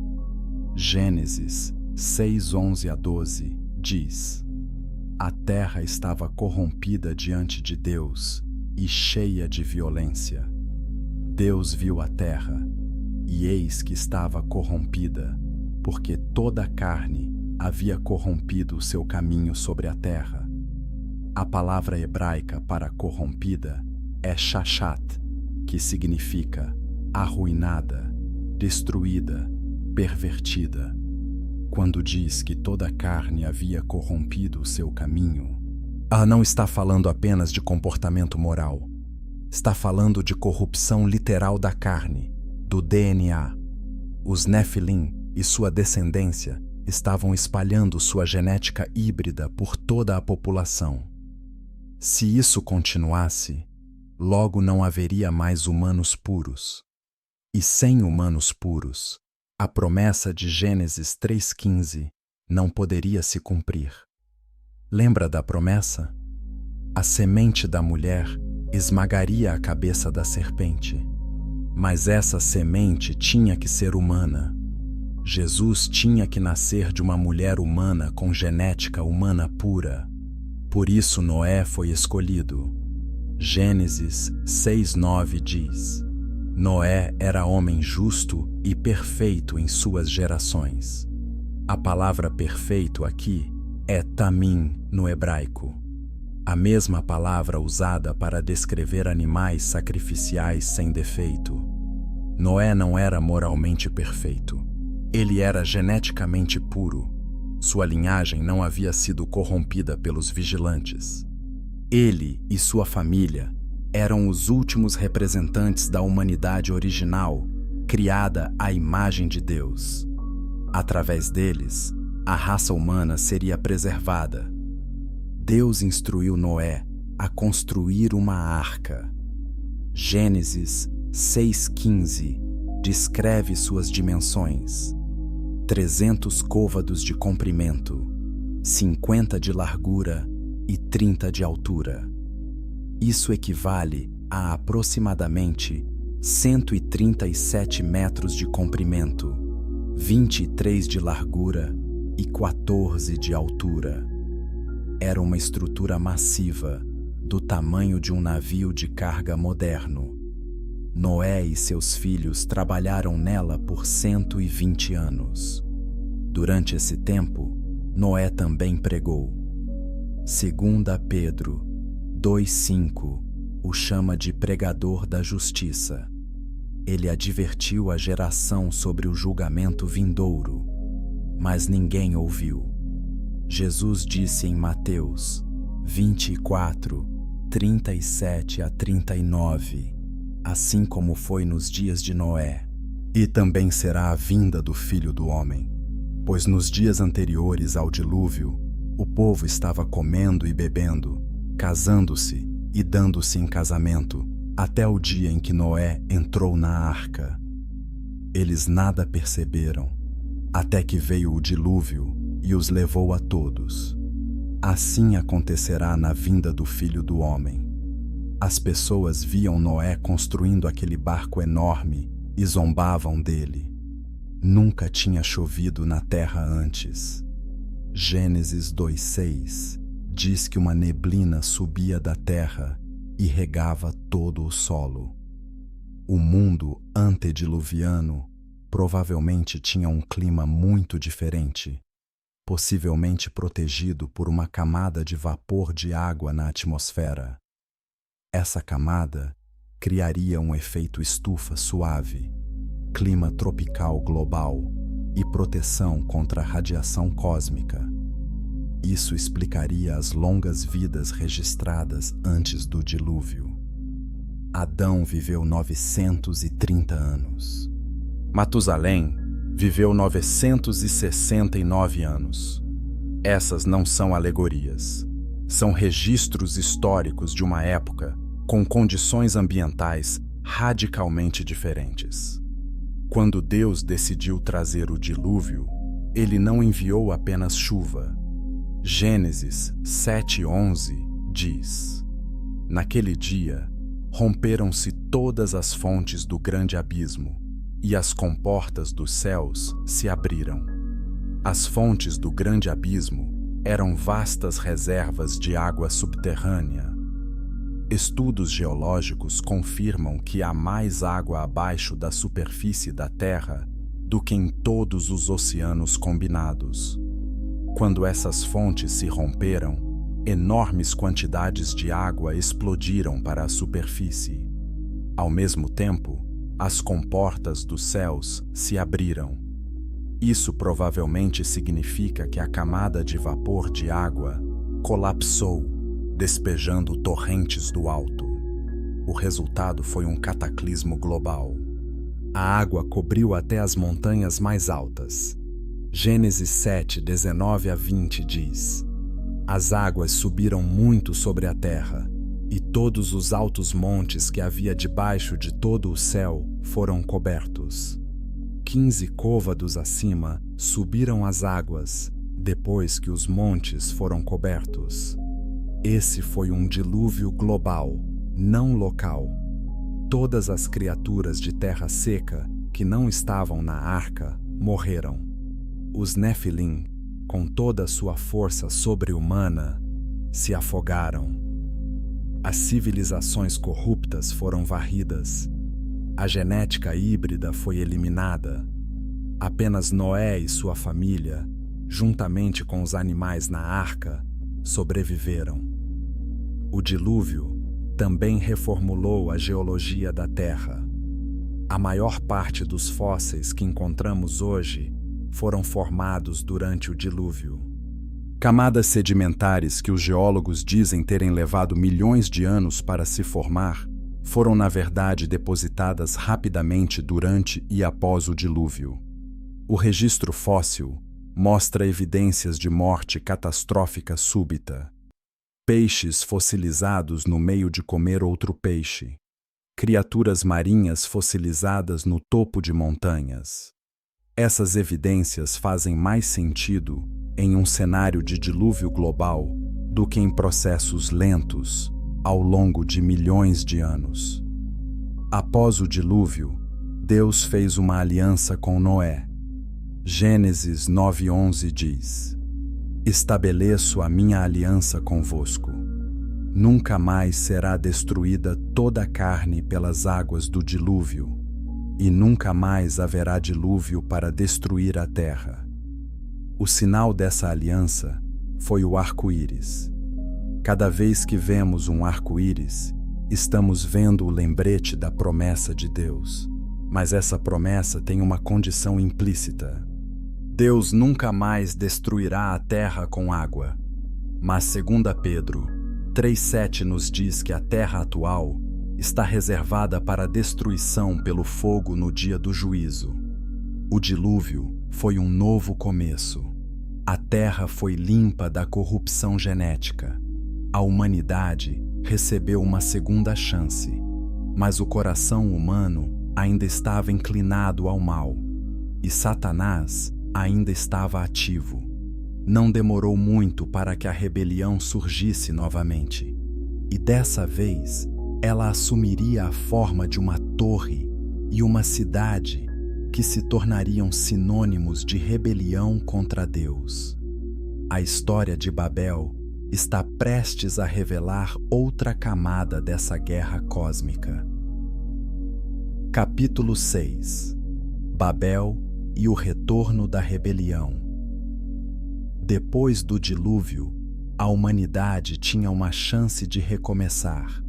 Gênesis 6:11-12 diz: A terra estava corrompida diante de Deus e cheia de violência. Deus viu a terra, e eis que estava corrompida, porque toda a carne havia corrompido o seu caminho sobre a terra. A palavra hebraica para corrompida é shashat, que significa arruinada, destruída, pervertida. Quando diz que toda a carne havia corrompido o seu caminho, ela não está falando apenas de comportamento moral. Está falando de corrupção literal da carne, do DNA. Os Nefilim e sua descendência estavam espalhando sua genética híbrida por toda a população. Se isso continuasse, logo não haveria mais humanos puros. E sem humanos puros, a promessa de Gênesis 3:15 não poderia se cumprir. Lembra da promessa? A semente da mulher esmagaria a cabeça da serpente. Mas essa semente tinha que ser humana. Jesus tinha que nascer de uma mulher humana com genética humana pura. Por isso Noé foi escolhido. Gênesis 6:9 diz: Noé era homem justo e perfeito em suas gerações. A palavra perfeito aqui é tamim no hebraico. a mesma palavra usada para descrever animais sacrificiais sem defeito. Noé não era moralmente perfeito. Ele era geneticamente puro. Sua linhagem não havia sido corrompida pelos vigilantes. Ele e sua família eram os últimos representantes da humanidade original, criada à imagem de Deus. Através deles, a raça humana seria preservada. Deus instruiu Noé a construir uma arca. Gênesis 6:15 descreve suas dimensões: 300 côvados de comprimento, 50 de largura e 30 de altura. Isso equivale a aproximadamente 137 metros de comprimento, 23 de largura e 14 de altura. Era uma estrutura massiva, do tamanho de um navio de carga moderno. Noé e seus filhos trabalharam nela por 120 anos. Durante esse tempo, Noé também pregou. 2 Pedro 2:5 o chama de pregador da justiça. Ele advertiu a geração sobre o julgamento vindouro, mas ninguém ouviu. Jesus disse em Mateus 24:37-39, assim como foi nos dias de Noé, e também será a vinda do Filho do Homem. Pois nos dias anteriores ao dilúvio, o povo estava comendo e bebendo, casando-se e dando-se em casamento, até o dia em que Noé entrou na arca. Eles nada perceberam, até que veio o dilúvio e os levou a todos. Assim acontecerá na vinda do Filho do Homem. As pessoas viam Noé construindo aquele barco enorme e zombavam dele. Nunca tinha chovido na terra antes. Gênesis 2:6 diz que uma neblina subia da terra e regava todo o solo. O mundo antediluviano provavelmente tinha um clima muito diferente, possivelmente protegido por uma camada de vapor de água na atmosfera. Essa camada criaria um efeito estufa suave, clima tropical global e proteção contra a radiação cósmica. Isso explicaria as longas vidas registradas antes do dilúvio. Adão viveu 930 anos. Matusalém viveu 969 anos. Essas não são alegorias. São registros históricos de uma época com condições ambientais radicalmente diferentes. Quando Deus decidiu trazer o dilúvio, ele não enviou apenas chuva. Gênesis 7:11 diz: Naquele dia, romperam-se todas as fontes do grande abismo, e as comportas dos céus se abriram. As fontes do grande abismo eram vastas reservas de água subterrânea. Estudos geológicos confirmam que há mais água abaixo da superfície da Terra do que em todos os oceanos combinados. Quando essas fontes se romperam, enormes quantidades de água explodiram para a superfície. Ao mesmo tempo, as comportas dos céus se abriram. Isso provavelmente significa que a camada de vapor de água colapsou, despejando torrentes do alto. O resultado foi um cataclismo global. A água cobriu até as montanhas mais altas. Gênesis 7:19-20 diz: As águas subiram muito sobre a terra, e todos os altos montes que havia debaixo de todo o céu foram cobertos. 15 côvados acima subiram as águas, depois que os montes foram cobertos. Esse foi um dilúvio global, não local. Todas as criaturas de terra seca que não estavam na arca morreram. Os Nefilim, com toda a sua força sobre-humana, se afogaram. As civilizações corruptas foram varridas. A genética híbrida foi eliminada. Apenas Noé e sua família, juntamente com os animais na arca, sobreviveram. O dilúvio também reformulou a geologia da Terra. A maior parte dos fósseis que encontramos hoje foram formados durante o dilúvio. Camadas sedimentares que os geólogos dizem terem levado milhões de anos para se formar foram, na verdade, depositadas rapidamente durante e após o dilúvio. O registro fóssil mostra evidências de morte catastrófica súbita. Peixes fossilizados no meio de comer outro peixe. Criaturas marinhas fossilizadas no topo de montanhas. Essas evidências fazem mais sentido em um cenário de dilúvio global do que em processos lentos ao longo de milhões de anos. Após o dilúvio, Deus fez uma aliança com Noé. Gênesis 9:11 diz: Estabeleço a minha aliança convosco. Nunca mais será destruída toda a carne pelas águas do dilúvio, e nunca mais haverá dilúvio para destruir a terra. O sinal dessa aliança foi o arco-íris. Cada vez que vemos um arco-íris, estamos vendo o lembrete da promessa de Deus. Mas essa promessa tem uma condição implícita. Deus nunca mais destruirá a terra com água. Mas 2 Pedro 3:7 nos diz que a terra atual está reservada para destruição pelo fogo no dia do juízo. O dilúvio foi um novo começo. A terra foi limpa da corrupção genética. A humanidade recebeu uma segunda chance, mas o coração humano ainda estava inclinado ao mal, e Satanás ainda estava ativo. Não demorou muito para que a rebelião surgisse novamente, e dessa vez ela assumiria a forma de uma torre e uma cidade que se tornariam sinônimos de rebelião contra Deus. A história de Babel está prestes a revelar outra camada dessa guerra cósmica. Capítulo 6. Babel e o retorno da rebelião. Depois do dilúvio, a humanidade tinha uma chance de recomeçar.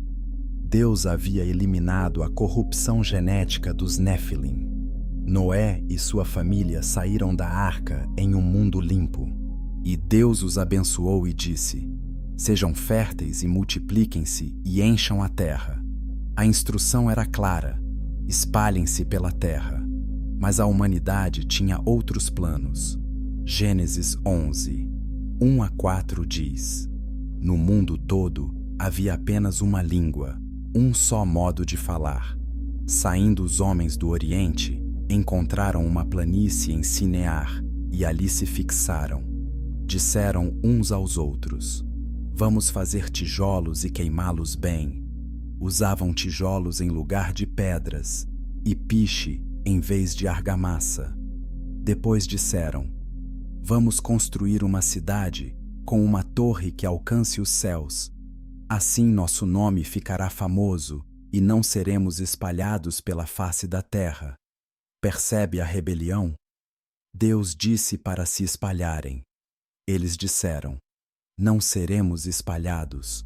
Deus havia eliminado a corrupção genética dos Néfilim. Noé e sua família saíram da arca em um mundo limpo. E Deus os abençoou e disse: Sejam férteis e multipliquem-se e encham a terra. A instrução era clara: espalhem-se pela terra. Mas a humanidade tinha outros planos. Gênesis 11, 1-4 diz: No mundo todo havia apenas uma língua, um só modo de falar. Saindo os homens do Oriente, encontraram uma planície em Sinear e ali se fixaram. Disseram uns aos outros: Vamos fazer tijolos e queimá-los bem. Usavam tijolos em lugar de pedras e piche em vez de argamassa. Depois disseram: Vamos construir uma cidade com uma torre que alcance os céus. Assim nosso nome ficará famoso e não seremos espalhados pela face da terra. Percebe a rebelião? Deus disse para se espalharem. Eles disseram: Não seremos espalhados.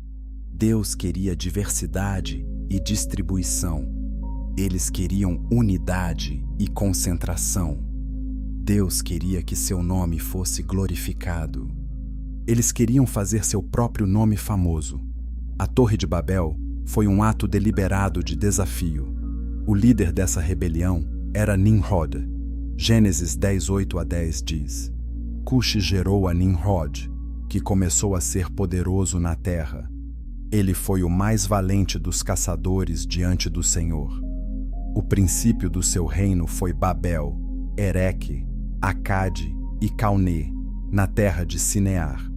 Deus queria diversidade e distribuição. Eles queriam unidade e concentração. Deus queria que seu nome fosse glorificado. Eles queriam fazer seu próprio nome famoso. A Torre de Babel foi um ato deliberado de desafio. O líder dessa rebelião era Nimrod. Gênesis 10:8-10 diz: Cuxi gerou a Nimrod, que começou a ser poderoso na terra. Ele foi o mais valente dos caçadores diante do Senhor. O princípio do seu reino foi Babel, Ereque, Acade e Calnê, na terra de Sinear.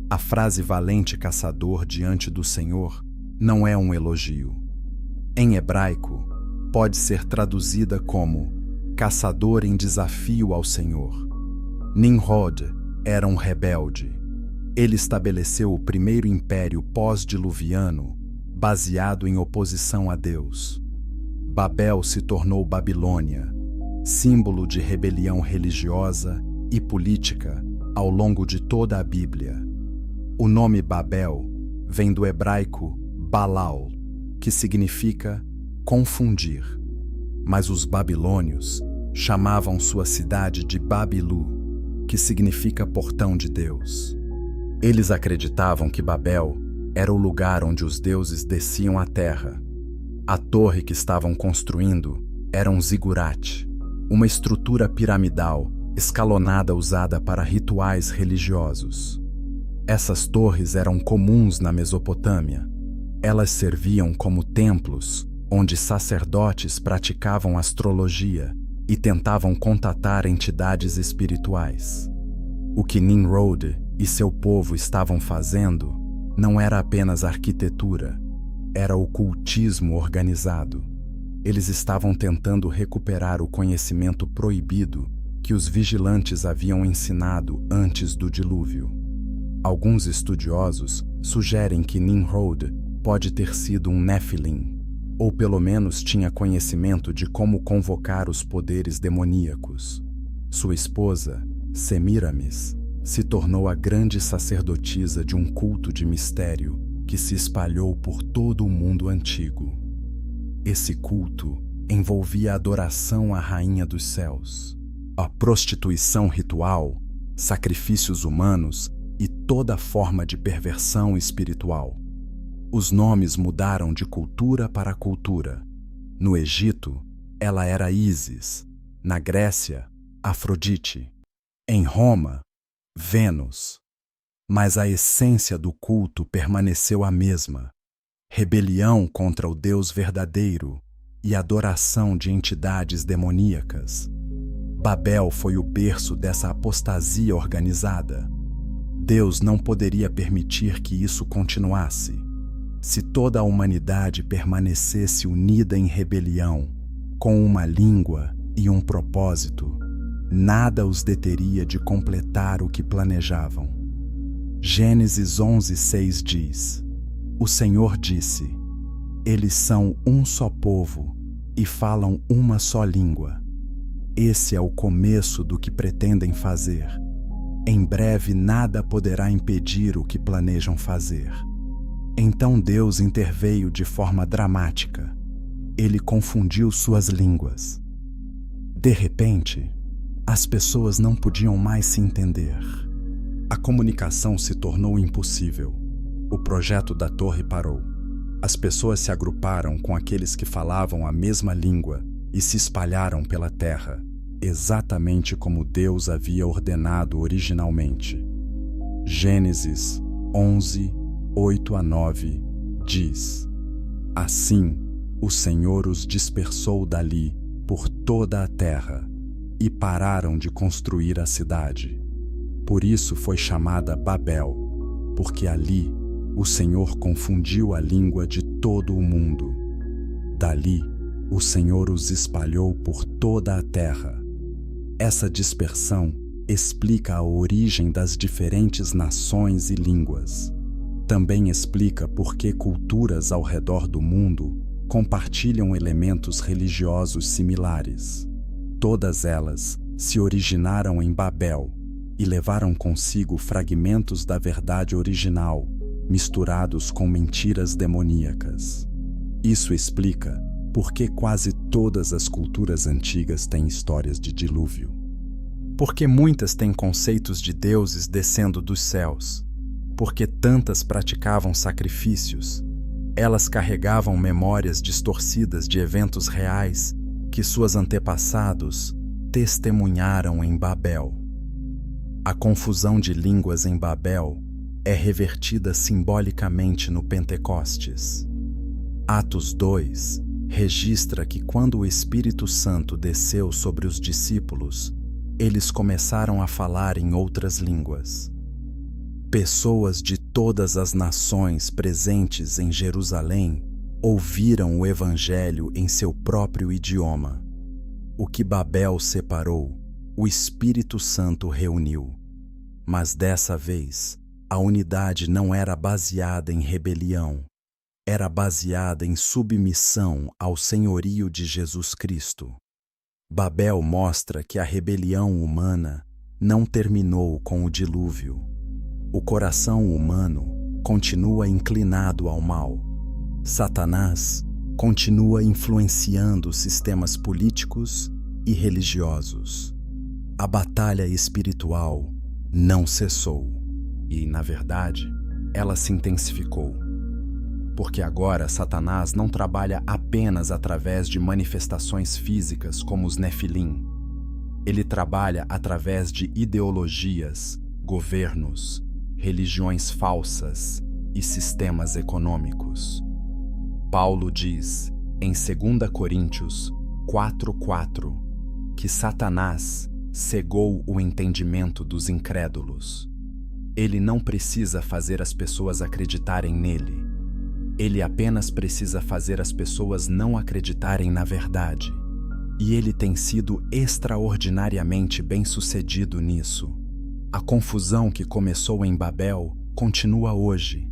A frase valente caçador diante do Senhor não é um elogio. Em hebraico, pode ser traduzida como caçador em desafio ao Senhor. Nimrod era um rebelde. Ele estabeleceu o primeiro império pós-diluviano, baseado em oposição a Deus. Babel se tornou Babilônia, símbolo de rebelião religiosa e política ao longo de toda a Bíblia. O nome Babel vem do hebraico Balal, que significa confundir. Mas os babilônios chamavam sua cidade de Babilu, que significa portão de Deus. Eles acreditavam que Babel era o lugar onde os deuses desciam à terra. A torre que estavam construindo era um zigurate, uma estrutura piramidal escalonada usada para rituais religiosos. Essas torres eram comuns na Mesopotâmia. Elas serviam como templos onde sacerdotes praticavam astrologia e tentavam contatar entidades espirituais. O que Nimrod e seu povo estavam fazendo não era apenas arquitetura, era o cultismo organizado. Eles estavam tentando recuperar o conhecimento proibido que os vigilantes haviam ensinado antes do dilúvio. Alguns estudiosos sugerem que Nimrod pode ter sido um Nephilim, ou pelo menos tinha conhecimento de como convocar os poderes demoníacos. Sua esposa, Semiramis, se tornou a grande sacerdotisa de um culto de mistério que se espalhou por todo o mundo antigo. Esse culto envolvia a adoração à Rainha dos Céus, a prostituição ritual, sacrifícios humanos e toda forma de perversão espiritual. Os nomes mudaram de cultura para cultura. No Egito, ela era Ísis. Na Grécia, Afrodite. Em Roma, Vênus. Mas a essência do culto permaneceu a mesma: rebelião contra o Deus verdadeiro e adoração de entidades demoníacas. Babel foi o berço dessa apostasia organizada. Deus não poderia permitir que isso continuasse. Se toda a humanidade permanecesse unida em rebelião, com uma língua e um propósito, nada os deteria de completar o que planejavam. Gênesis 11:6 diz: O Senhor disse: Eles são um só povo e falam uma só língua. Esse é o começo do que pretendem fazer. Em breve nada poderá impedir o que planejam fazer. Então Deus interveio de forma dramática. Ele confundiu suas línguas. De repente, as pessoas não podiam mais se entender. A comunicação se tornou impossível. O projeto da torre parou. As pessoas se agruparam com aqueles que falavam a mesma língua e se espalharam pela terra, exatamente como Deus havia ordenado originalmente. Gênesis 11, 8-9 diz: Assim, o Senhor os dispersou dali por toda a terra e pararam de construir a cidade. Por isso foi chamada Babel, porque ali o Senhor confundiu a língua de todo o mundo. Dali, o Senhor os espalhou por toda a terra. Essa dispersão explica a origem das diferentes nações e línguas. Também explica por que culturas ao redor do mundo compartilham elementos religiosos similares. Todas elas se originaram em Babel e levaram consigo fragmentos da verdade original, misturados com mentiras demoníacas. Isso explica por que quase todas as culturas antigas têm histórias de dilúvio. Porque muitas têm conceitos de deuses descendo dos céus. Porque tantas praticavam sacrifícios. Elas carregavam memórias distorcidas de eventos reais que seus antepassados testemunharam em Babel. A confusão de línguas em Babel é revertida simbolicamente no Pentecostes. Atos 2 registra que quando o Espírito Santo desceu sobre os discípulos, eles começaram a falar em outras línguas. Pessoas de todas as nações presentes em Jerusalém ouviram o Evangelho em seu próprio idioma. O que Babel separou, o Espírito Santo reuniu. Mas dessa vez, a unidade não era baseada em rebelião, era baseada em submissão ao senhorio de Jesus Cristo. Babel mostra que a rebelião humana não terminou com o dilúvio. O coração humano continua inclinado ao mal. Satanás continua influenciando os sistemas políticos e religiosos. A batalha espiritual não cessou e, na verdade, ela se intensificou. Porque agora Satanás não trabalha apenas através de manifestações físicas como os Nefilim. Ele trabalha através de ideologias, governos, religiões falsas e sistemas econômicos. Paulo diz, em 2 Coríntios 4:4, que Satanás cegou o entendimento dos incrédulos. Ele não precisa fazer as pessoas acreditarem nele. Ele apenas precisa fazer as pessoas não acreditarem na verdade. E ele tem sido extraordinariamente bem-sucedido nisso. A confusão que começou em Babel continua hoje,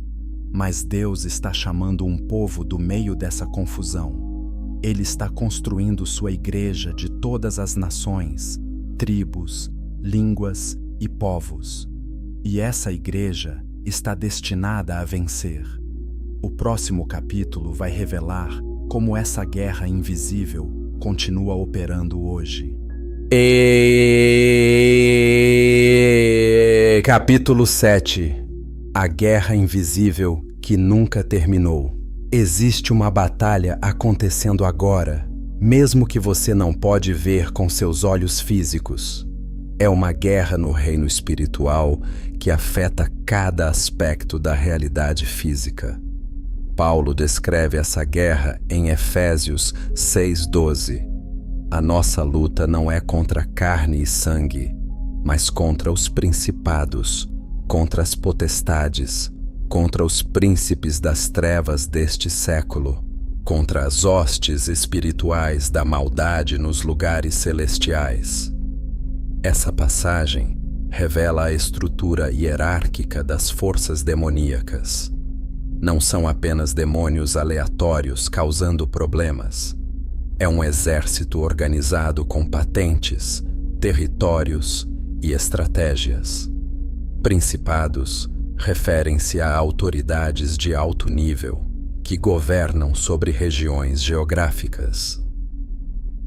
mas Deus está chamando um povo do meio dessa confusão. Ele está construindo sua igreja de todas as nações, tribos, línguas e povos. E essa igreja está destinada a vencer. O próximo capítulo vai revelar como essa guerra invisível continua operando hoje. Capítulo 7. A guerra invisível que nunca terminou. Existe uma batalha acontecendo agora, mesmo que você não pode ver com seus olhos físicos. É uma guerra no reino espiritual que afeta cada aspecto da realidade física. Paulo descreve essa guerra em Efésios 6:12. A nossa luta não é contra carne e sangue, mas contra os principados, contra as potestades, contra os príncipes das trevas deste século, contra as hostes espirituais da maldade nos lugares celestiais. Essa passagem revela a estrutura hierárquica das forças demoníacas. Não são apenas demônios aleatórios causando problemas. É um exército organizado com patentes, territórios e estratégias. Principados referem-se a autoridades de alto nível que governam sobre regiões geográficas.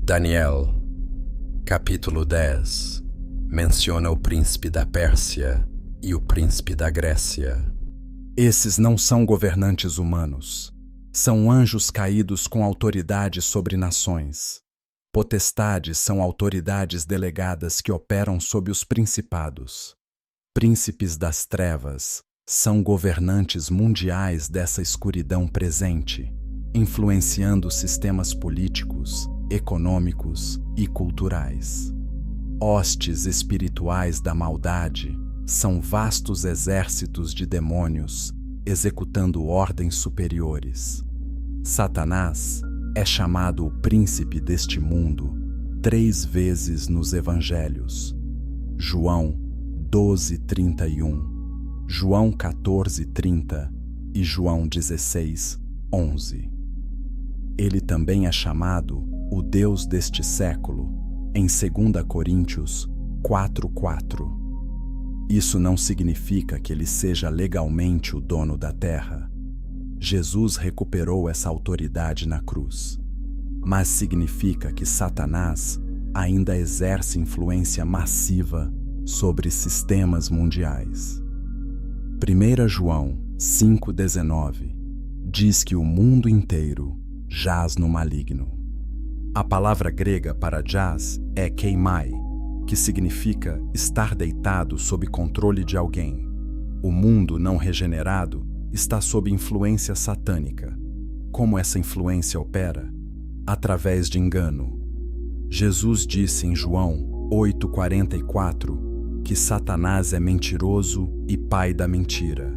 Daniel, capítulo 10, menciona o príncipe da Pérsia e o príncipe da Grécia. Esses não são governantes humanos. São anjos caídos com autoridade sobre nações. Potestades são autoridades delegadas que operam sob os principados. Príncipes das trevas são governantes mundiais dessa escuridão presente, influenciando sistemas políticos, econômicos e culturais. Hostes espirituais da maldade são vastos exércitos de demônios executando ordens superiores. Satanás é chamado o príncipe deste mundo 3 vezes nos evangelhos. João 12:31, João 14:30 e João 16:11. Ele também é chamado o Deus deste século em 2 Coríntios 4:4. Isso não significa que ele seja legalmente o dono da terra. Jesus recuperou essa autoridade na cruz. Mas significa que Satanás ainda exerce influência massiva sobre sistemas mundiais. 1 João 5:19 diz que o mundo inteiro jaz no maligno. A palavra grega para jaz é keimai, que significa estar deitado sob controle de alguém. O mundo não regenerado está sob influência satânica. Como essa influência opera? Através de engano. Jesus disse em João 8:44 que Satanás é mentiroso e pai da mentira.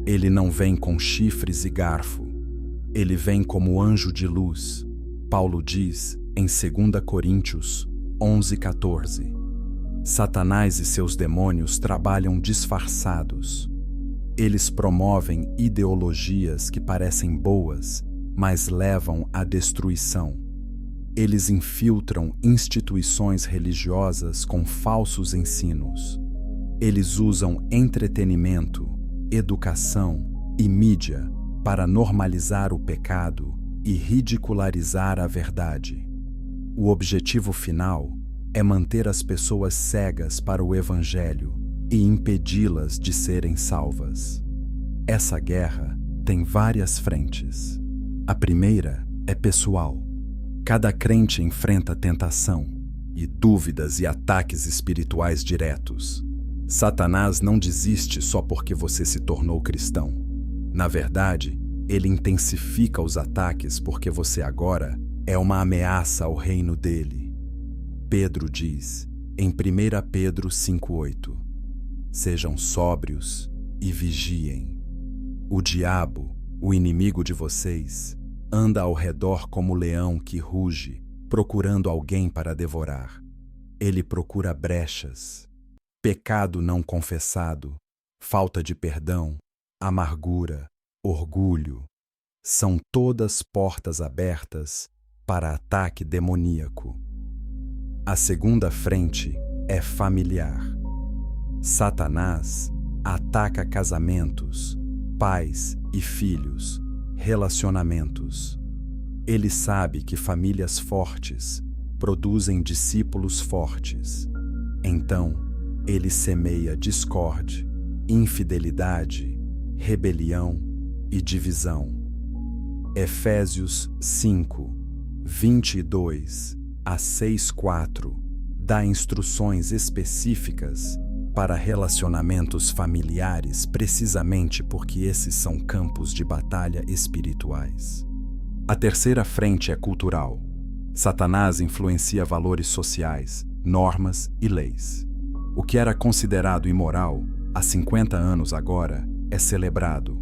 Ele não vem com chifres e garfo. Ele vem como anjo de luz. Paulo diz em 2 Coríntios 11:14. Satanás e seus demônios trabalham disfarçados. Eles promovem ideologias que parecem boas, mas levam à destruição. Eles infiltram instituições religiosas com falsos ensinos. Eles usam entretenimento, educação e mídia para normalizar o pecado e ridicularizar a verdade. O objetivo final é manter as pessoas cegas para o Evangelho e impedi-las de serem salvas. Essa guerra tem várias frentes. A primeira é pessoal. Cada crente enfrenta tentação e dúvidas e ataques espirituais diretos. Satanás não desiste só porque você se tornou cristão. Na verdade, ele intensifica os ataques porque você agora é uma ameaça ao reino dele. Pedro diz, em 1 Pedro 5,8: sejam sóbrios e vigiem. O diabo, o inimigo de vocês, anda ao redor como leão que ruge, procurando alguém para devorar. Ele procura brechas, pecado não confessado, falta de perdão, amargura, orgulho. São todas portas abertas para ataque demoníaco. A segunda frente é familiar. Satanás ataca casamentos, pais e filhos, relacionamentos. Ele sabe que famílias fortes produzem discípulos fortes. Então, ele semeia discórdia, infidelidade, rebelião e divisão. Efésios 5, 22 a 6:4 dá instruções específicas para relacionamentos familiares, precisamente porque esses são campos de batalha espirituais. A terceira frente é cultural. Satanás influencia valores sociais, normas e leis. O que era considerado imoral há 50 anos agora é celebrado.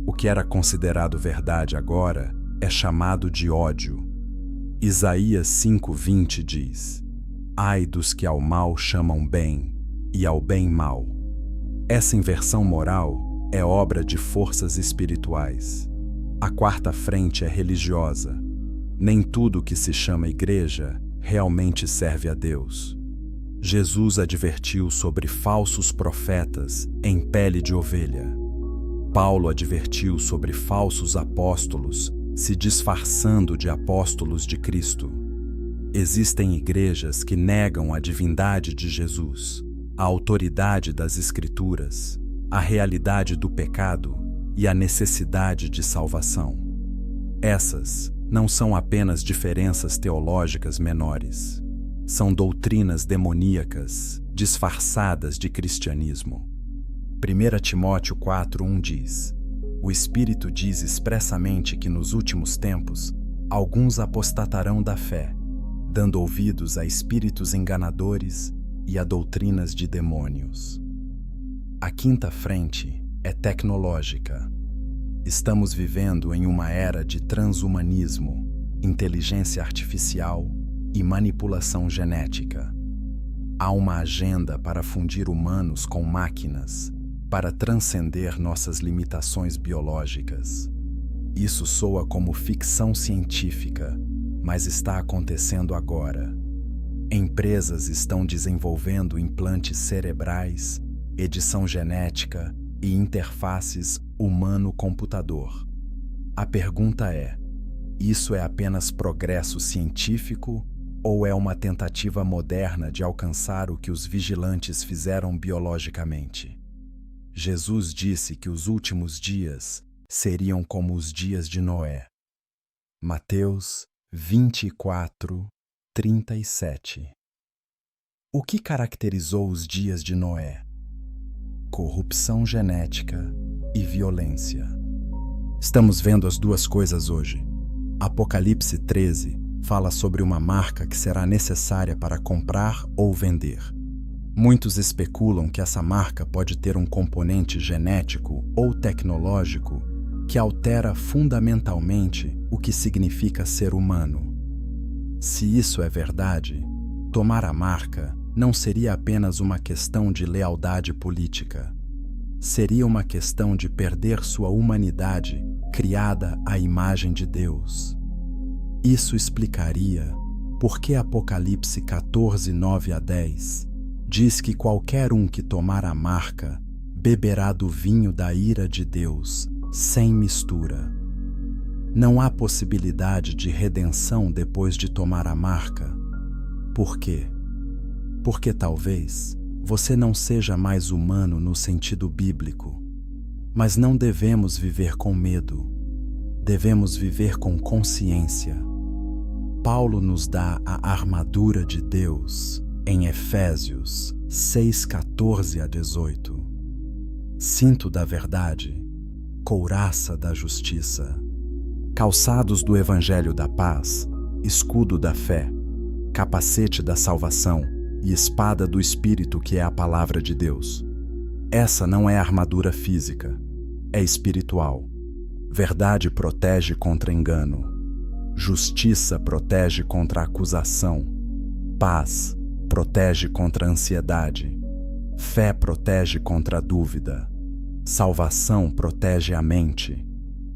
O que era considerado verdade agora é chamado de ódio. Isaías 5:20 diz: ai dos que ao mal chamam bem e ao bem mal. Essa inversão moral é obra de forças espirituais. A quarta frente é religiosa. Nem tudo que se chama igreja realmente serve a Deus. Jesus advertiu sobre falsos profetas em pele de ovelha. Paulo advertiu sobre falsos apóstolos se disfarçando de apóstolos de Cristo. Existem igrejas que negam a divindade de Jesus, a autoridade das Escrituras, a realidade do pecado e a necessidade de salvação. Essas não são apenas diferenças teológicas menores. São doutrinas demoníacas disfarçadas de cristianismo. 1 Timóteo 4:1 diz: o Espírito diz expressamente que nos últimos tempos alguns apostatarão da fé, dando ouvidos a espíritos enganadores e a doutrinas de demônios. A quinta frente é tecnológica. Estamos vivendo em uma era de transhumanismo, inteligência artificial e manipulação genética. Há uma agenda para fundir humanos com máquinas, para transcender nossas limitações biológicas. Isso soa como ficção científica, mas está acontecendo agora. Empresas estão desenvolvendo implantes cerebrais, edição genética e interfaces humano-computador. A pergunta é: isso é apenas progresso científico ou é uma tentativa moderna de alcançar o que os vigilantes fizeram biologicamente? Jesus disse que os últimos dias seriam como os dias de Noé. Mateus 24:37. O que caracterizou os dias de Noé? Corrupção genética e violência. Estamos vendo as duas coisas hoje. Apocalipse 13 fala sobre uma marca que será necessária para comprar ou vender. Muitos especulam que essa marca pode ter um componente genético ou tecnológico que altera fundamentalmente o que significa ser humano. Se isso é verdade, tomar a marca não seria apenas uma questão de lealdade política. Seria uma questão de perder sua humanidade criada à imagem de Deus. Isso explicaria por que Apocalipse 14:9 a 10 diz que qualquer um que tomar a marca beberá do vinho da ira de Deus, sem mistura. Não há possibilidade de redenção depois de tomar a marca. Por quê? Porque talvez você não seja mais humano no sentido bíblico, mas não devemos viver com medo. Devemos viver com consciência. Paulo nos dá a armadura de Deus em Efésios 6:14-18. Cinto da verdade, couraça da justiça, calçados do evangelho da paz, escudo da fé, capacete da salvação e espada do Espírito, que é a palavra de Deus. Essa não é armadura física, é espiritual. Verdade protege contra engano. Justiça protege contra acusação. Paz protege contra ansiedade. Fé protege contra a dúvida. Salvação protege a mente.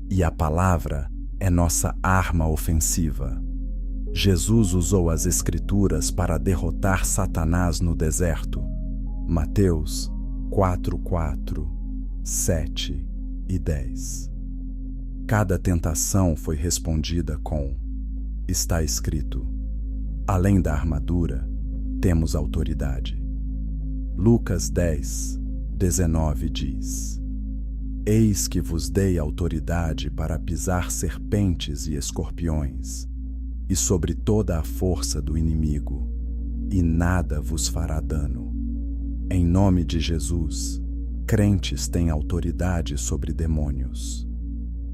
E a palavra é nossa arma ofensiva. Jesus usou as Escrituras para derrotar Satanás no deserto. Mateus 4:4, 7 e 10. Cada tentação foi respondida com: está escrito. Além da armadura, temos autoridade. Lucas 10:19 diz: eis que vos dei autoridade para pisar serpentes e escorpiões, e sobre toda a força do inimigo, e nada vos fará dano. Em nome de Jesus, crentes têm autoridade sobre demônios.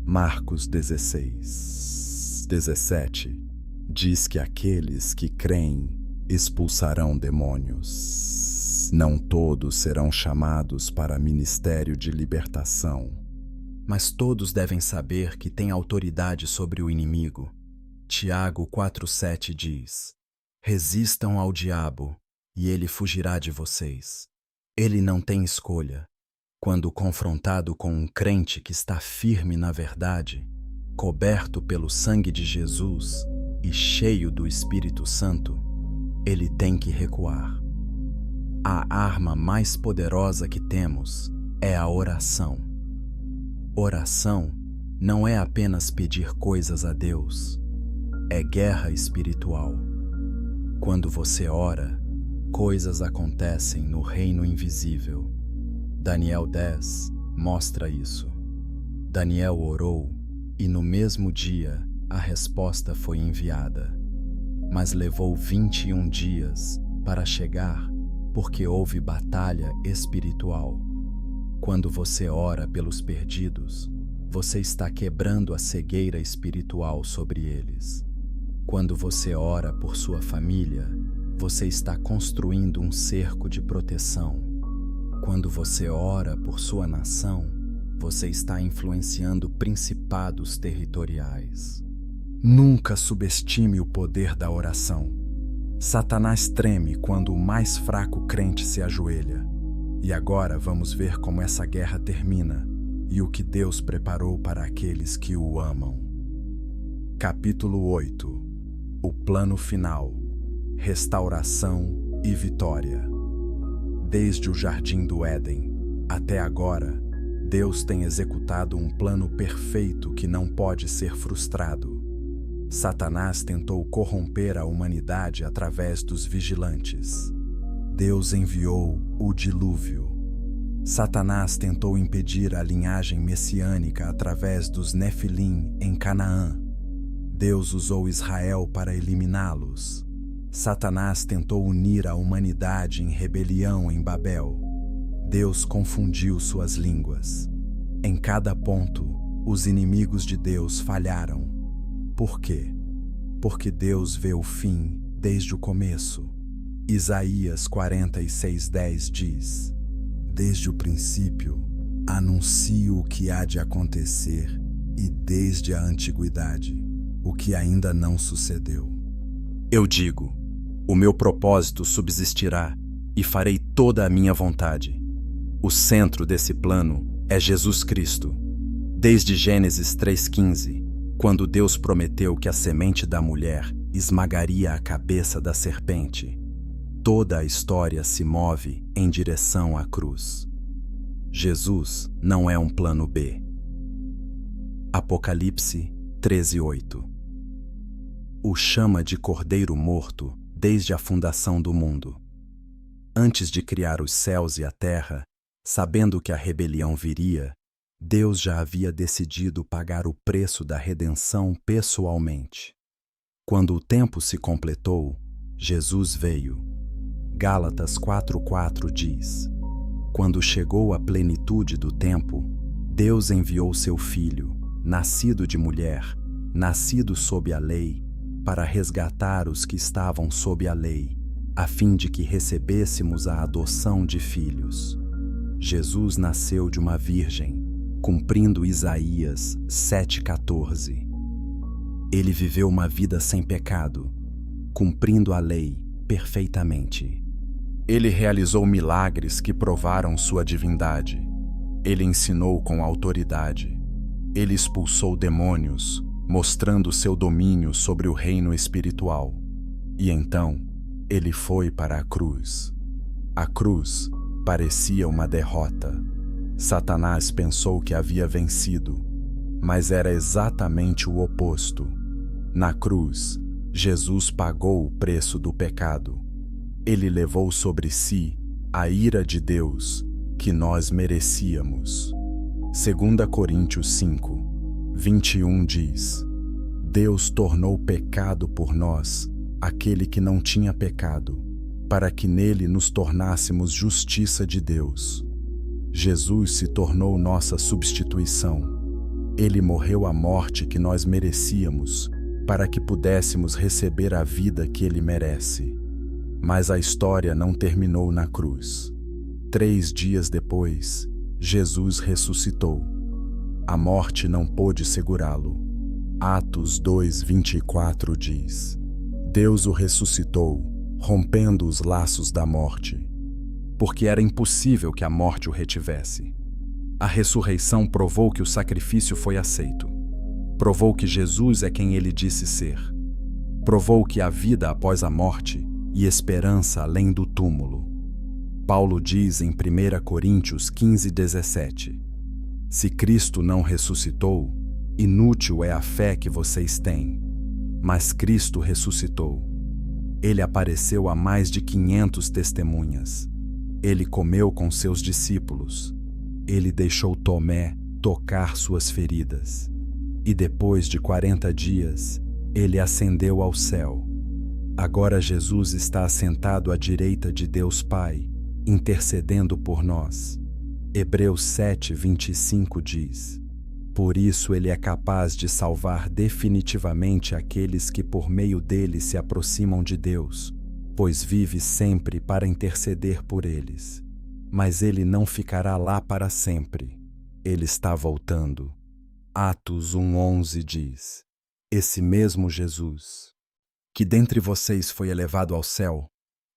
Marcos 16:17 diz que aqueles que creem expulsarão demônios. Não todos serão chamados para ministério de libertação, mas todos devem saber que têm autoridade sobre o inimigo. Tiago 4:7 diz: resistam ao diabo, e ele fugirá de vocês. Ele não tem escolha. Quando confrontado com um crente que está firme na verdade, coberto pelo sangue de Jesus e cheio do Espírito Santo, ele tem que recuar. A arma mais poderosa que temos é a oração. Oração não é apenas pedir coisas a Deus, é guerra espiritual. Quando você ora, coisas acontecem no reino invisível. Daniel 10 mostra isso. Daniel orou e no mesmo dia a resposta foi enviada. Mas levou 21 dias para chegar porque houve batalha espiritual. Quando você ora pelos perdidos, você está quebrando a cegueira espiritual sobre eles. Quando você ora por sua família, você está construindo um cerco de proteção. Quando você ora por sua nação, você está influenciando principados territoriais. Nunca subestime o poder da oração. Satanás treme quando o mais fraco crente se ajoelha. E agora vamos ver como essa guerra termina e o que Deus preparou para aqueles que o amam. Capítulo 8. O plano final. Restauração e vitória. Desde o Jardim do Éden até agora, Deus tem executado um plano perfeito que não pode ser frustrado. Satanás tentou corromper a humanidade através dos vigilantes. Deus enviou o dilúvio. Satanás tentou impedir a linhagem messiânica através dos Nefilim em Canaã. Deus usou Israel para eliminá-los. Satanás tentou unir a humanidade em rebelião em Babel. Deus confundiu suas línguas. Em cada ponto, os inimigos de Deus falharam. Por quê? Porque Deus vê o fim desde o começo. Isaías 46:10 diz: desde o princípio, anuncio o que há de acontecer, e desde a antiguidade, o que ainda não sucedeu. Eu digo: o meu propósito subsistirá e farei toda a minha vontade. O centro desse plano é Jesus Cristo. Desde Gênesis 3:15, quando Deus prometeu que a semente da mulher esmagaria a cabeça da serpente, toda a história se move em direção à cruz. Jesus não é um plano B. Apocalipse 13:8. O chama de cordeiro morto desde a fundação do mundo. Antes de criar os céus e a terra, sabendo que a rebelião viria, Deus já havia decidido pagar o preço da redenção pessoalmente. Quando o tempo se completou, Jesus veio. Gálatas 4:4 diz: Quando chegou a plenitude do tempo, Deus enviou seu Filho, nascido de mulher, nascido sob a lei, para resgatar os que estavam sob a lei, a fim de que recebêssemos a adoção de filhos. Jesus nasceu de uma virgem, cumprindo Isaías 7:14. Ele viveu uma vida sem pecado, cumprindo a lei perfeitamente. Ele realizou milagres que provaram sua divindade. Ele ensinou com autoridade. Ele expulsou demônios, mostrando seu domínio sobre o reino espiritual. E então, ele foi para a cruz. A cruz parecia uma derrota. Satanás pensou que havia vencido, mas era exatamente o oposto. Na cruz, Jesus pagou o preço do pecado. Ele levou sobre si a ira de Deus que nós merecíamos. 2 Coríntios 5:21 diz: Deus tornou pecado por nós aquele que não tinha pecado, para que nele nos tornássemos justiça de Deus. Jesus se tornou nossa substituição. Ele morreu a morte que nós merecíamos, para que pudéssemos receber a vida que ele merece. Mas a história não terminou na cruz. 3 dias depois, Jesus ressuscitou. A morte não pôde segurá-lo. Atos 2:24 diz: Deus o ressuscitou, rompendo os laços da morte, porque era impossível que a morte o retivesse. A ressurreição provou que o sacrifício foi aceito. Provou que Jesus é quem ele disse ser. Provou que há vida após a morte e esperança além do túmulo. Paulo diz em 1 Coríntios 15:17: Se Cristo não ressuscitou, inútil é a fé que vocês têm. Mas Cristo ressuscitou. Ele apareceu a mais de 500 testemunhas. Ele comeu com seus discípulos. Ele deixou Tomé tocar suas feridas. E depois de 40 dias, ele ascendeu ao céu. Agora Jesus está assentado à direita de Deus Pai, intercedendo por nós. Hebreus 7:25 diz: Por isso ele é capaz de salvar definitivamente aqueles que por meio dele se aproximam de Deus, pois vive sempre para interceder por eles. Mas ele não ficará lá para sempre. Ele está voltando. Atos 1:11 diz: Esse mesmo Jesus, que dentre vocês foi elevado ao céu,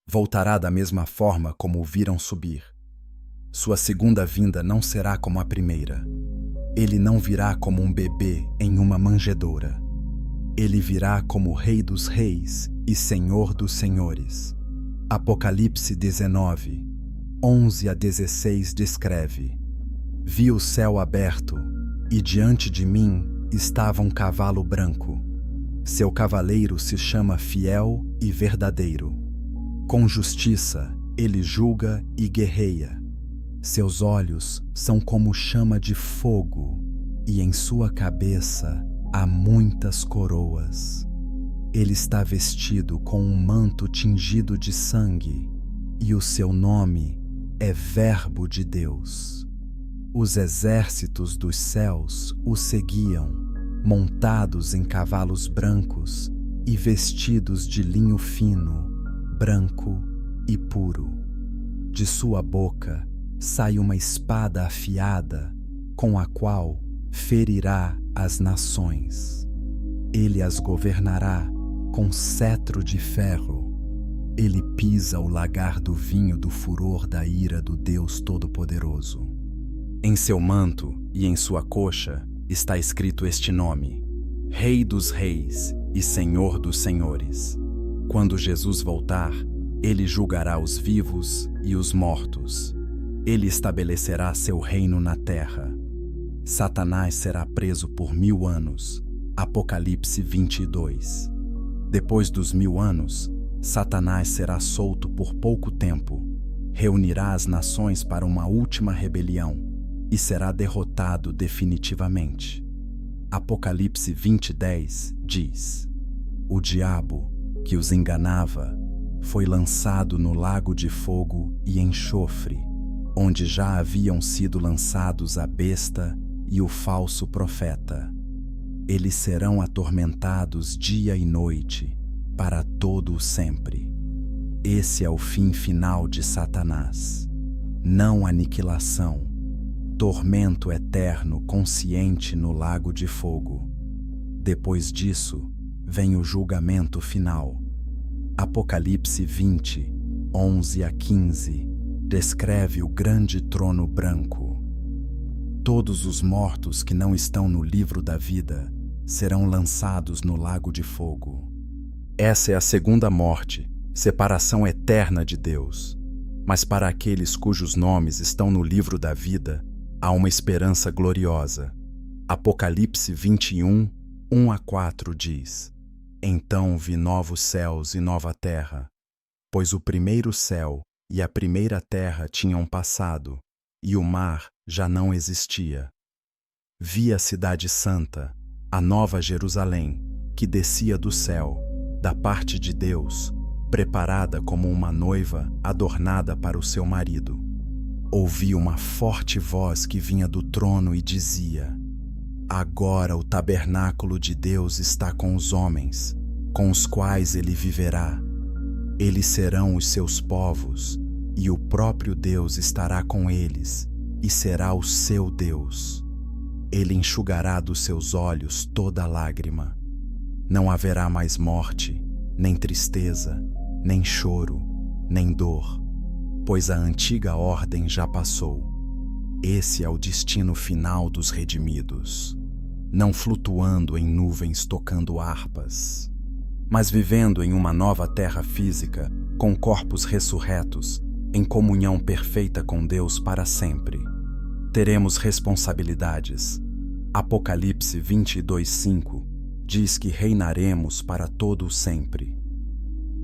voltará da mesma forma como o viram subir. Sua segunda vinda não será como a primeira. Ele não virá como um bebê em uma manjedoura. Ele virá como Rei dos Reis e Senhor dos Senhores. Apocalipse 19:11-16 descreve: Vi o céu aberto, e diante de mim estava um cavalo branco. Seu cavaleiro se chama Fiel e Verdadeiro. Com justiça, ele julga e guerreia. Seus olhos são como chama de fogo, e em sua cabeça há muitas coroas. Ele está vestido com um manto tingido de sangue, e o seu nome é Verbo de Deus. Os exércitos dos céus o seguiam, montados em cavalos brancos e vestidos de linho fino, branco e puro. De sua boca sai uma espada afiada, com a qual ferirá as nações. Ele as governará com cetro de ferro. Ele pisa o lagar do vinho do furor da ira do Deus Todo-Poderoso. Em seu manto e em sua coxa está escrito este nome: Rei dos Reis e Senhor dos Senhores. Quando Jesus voltar, ele julgará os vivos e os mortos. Ele estabelecerá seu reino na terra. Satanás será preso por 1000 anos. Apocalipse 22. Depois dos 1000 anos, Satanás será solto por pouco tempo, reunirá as nações para uma última rebelião e será derrotado definitivamente. Apocalipse 20:10 diz: O diabo, que os enganava, foi lançado no lago de fogo e enxofre, onde já haviam sido lançados a besta e o falso profeta. Eles serão atormentados dia e noite, para todo o sempre. Esse é o fim final de Satanás. Não aniquilação, tormento eterno consciente no lago de fogo. Depois disso, vem o julgamento final. Apocalipse 20, 11 a 15, descreve o grande trono branco. Todos os mortos que não estão no livro da vida serão lançados no lago de fogo. Essa é a segunda morte, separação eterna de Deus. Mas para aqueles cujos nomes estão no livro da vida, há uma esperança gloriosa. Apocalipse 21, 1 a 4 diz: Então vi novos céus e nova terra, pois o primeiro céu e a primeira terra tinham passado, e o mar já não existia. Vi a cidade santa, a nova Jerusalém, que descia do céu, da parte de Deus, preparada como uma noiva adornada para o seu marido. Ouvi uma forte voz que vinha do trono e dizia: Agora o tabernáculo de Deus está com os homens, com os quais ele viverá. Eles serão os seus povos, e o próprio Deus estará com eles, e será o seu Deus. Ele enxugará dos seus olhos toda lágrima. Não haverá mais morte, nem tristeza, nem choro, nem dor, pois a antiga ordem já passou. Esse é o destino final dos redimidos, não flutuando em nuvens tocando harpas, mas vivendo em uma nova terra física, com corpos ressurretos, em comunhão perfeita com Deus para sempre. Teremos responsabilidades. Apocalipse 22:5 diz que reinaremos para todo o sempre.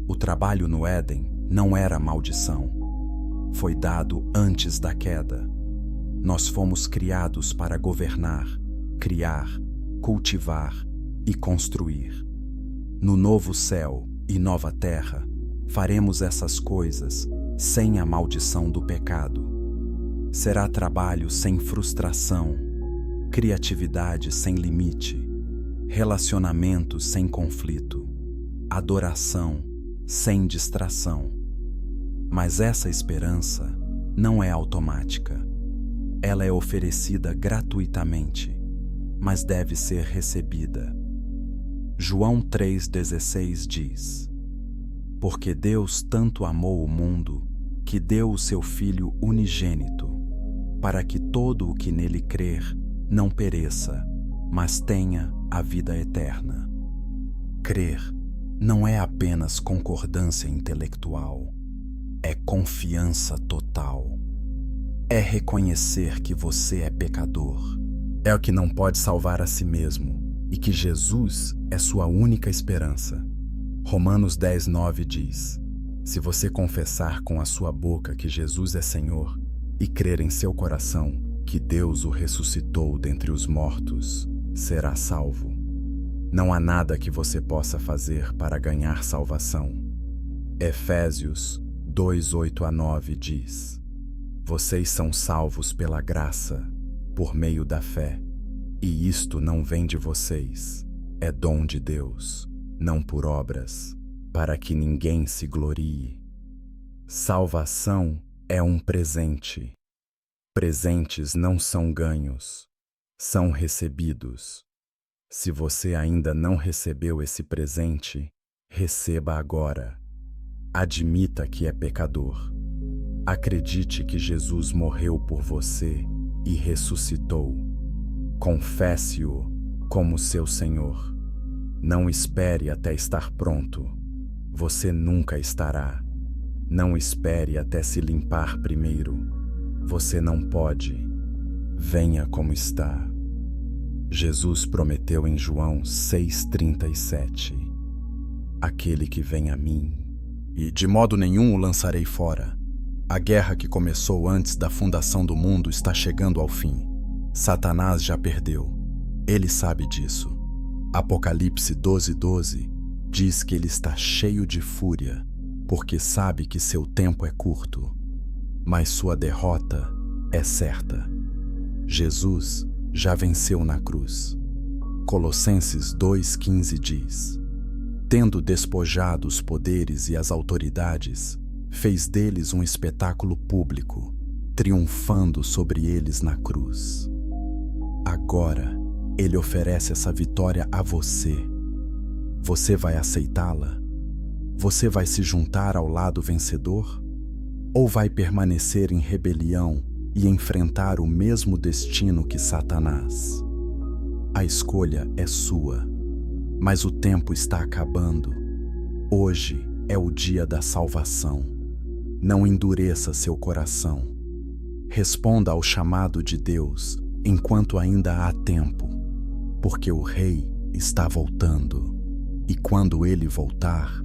O trabalho no Éden não era maldição. Foi dado antes da queda. Nós fomos criados para governar, criar, cultivar e construir. No novo céu e nova terra, faremos essas coisas sem a maldição do pecado. Será trabalho sem frustração, criatividade sem limite, relacionamento sem conflito, adoração sem distração. Mas essa esperança não é automática. Ela é oferecida gratuitamente, mas deve ser recebida. João 3,16 diz: Porque Deus tanto amou o mundo, que deu o seu Filho unigênito, para que todo o que nele crer não pereça, mas tenha a vida eterna. Crer não é apenas concordância intelectual, é confiança total. É reconhecer que você é pecador, é o que não pode salvar a si mesmo e que Jesus é sua única esperança. Romanos 10:9 diz: Se você confessar com a sua boca que Jesus é Senhor e crer em seu coração que Deus o ressuscitou dentre os mortos, será salvo. Não há nada que você possa fazer para ganhar salvação. Efésios 2:8-9 diz: Vocês são salvos pela graça, por meio da fé, e isto não vem de vocês, é dom de Deus, não por obras, para que ninguém se glorie. Salvação é um presente. Presentes não são ganhos, são recebidos. Se você ainda não recebeu esse presente, receba agora. Admita que é pecador. Acredite que Jesus morreu por você e ressuscitou. Confesse-o como seu Senhor. Não espere até estar pronto. Você nunca estará. Não espere até se limpar primeiro. Você não pode. Venha como está. Jesus prometeu em João 6,37: Aquele que vem a mim, e de modo nenhum o lançarei fora. A guerra que começou antes da fundação do mundo está chegando ao fim. Satanás já perdeu. Ele sabe disso. Apocalipse 12:12 diz que ele está cheio de fúria, porque sabe que seu tempo é curto. Mas sua derrota é certa. Jesus já venceu na cruz. Colossenses 2,15 diz: Tendo despojado os poderes e as autoridades, fez deles um espetáculo público, triunfando sobre eles na cruz. Agora, ele oferece essa vitória a você. Você vai aceitá-la? Você vai se juntar ao lado vencedor? Ou vai permanecer em rebelião e enfrentar o mesmo destino que Satanás? A escolha é sua, mas o tempo está acabando. Hoje é o dia da salvação. Não endureça seu coração. Responda ao chamado de Deus enquanto ainda há tempo, porque o Rei está voltando. E quando ele voltar,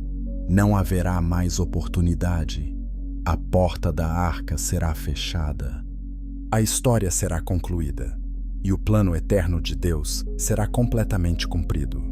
não haverá mais oportunidade. A porta da arca será fechada. A história será concluída e o plano eterno de Deus será completamente cumprido.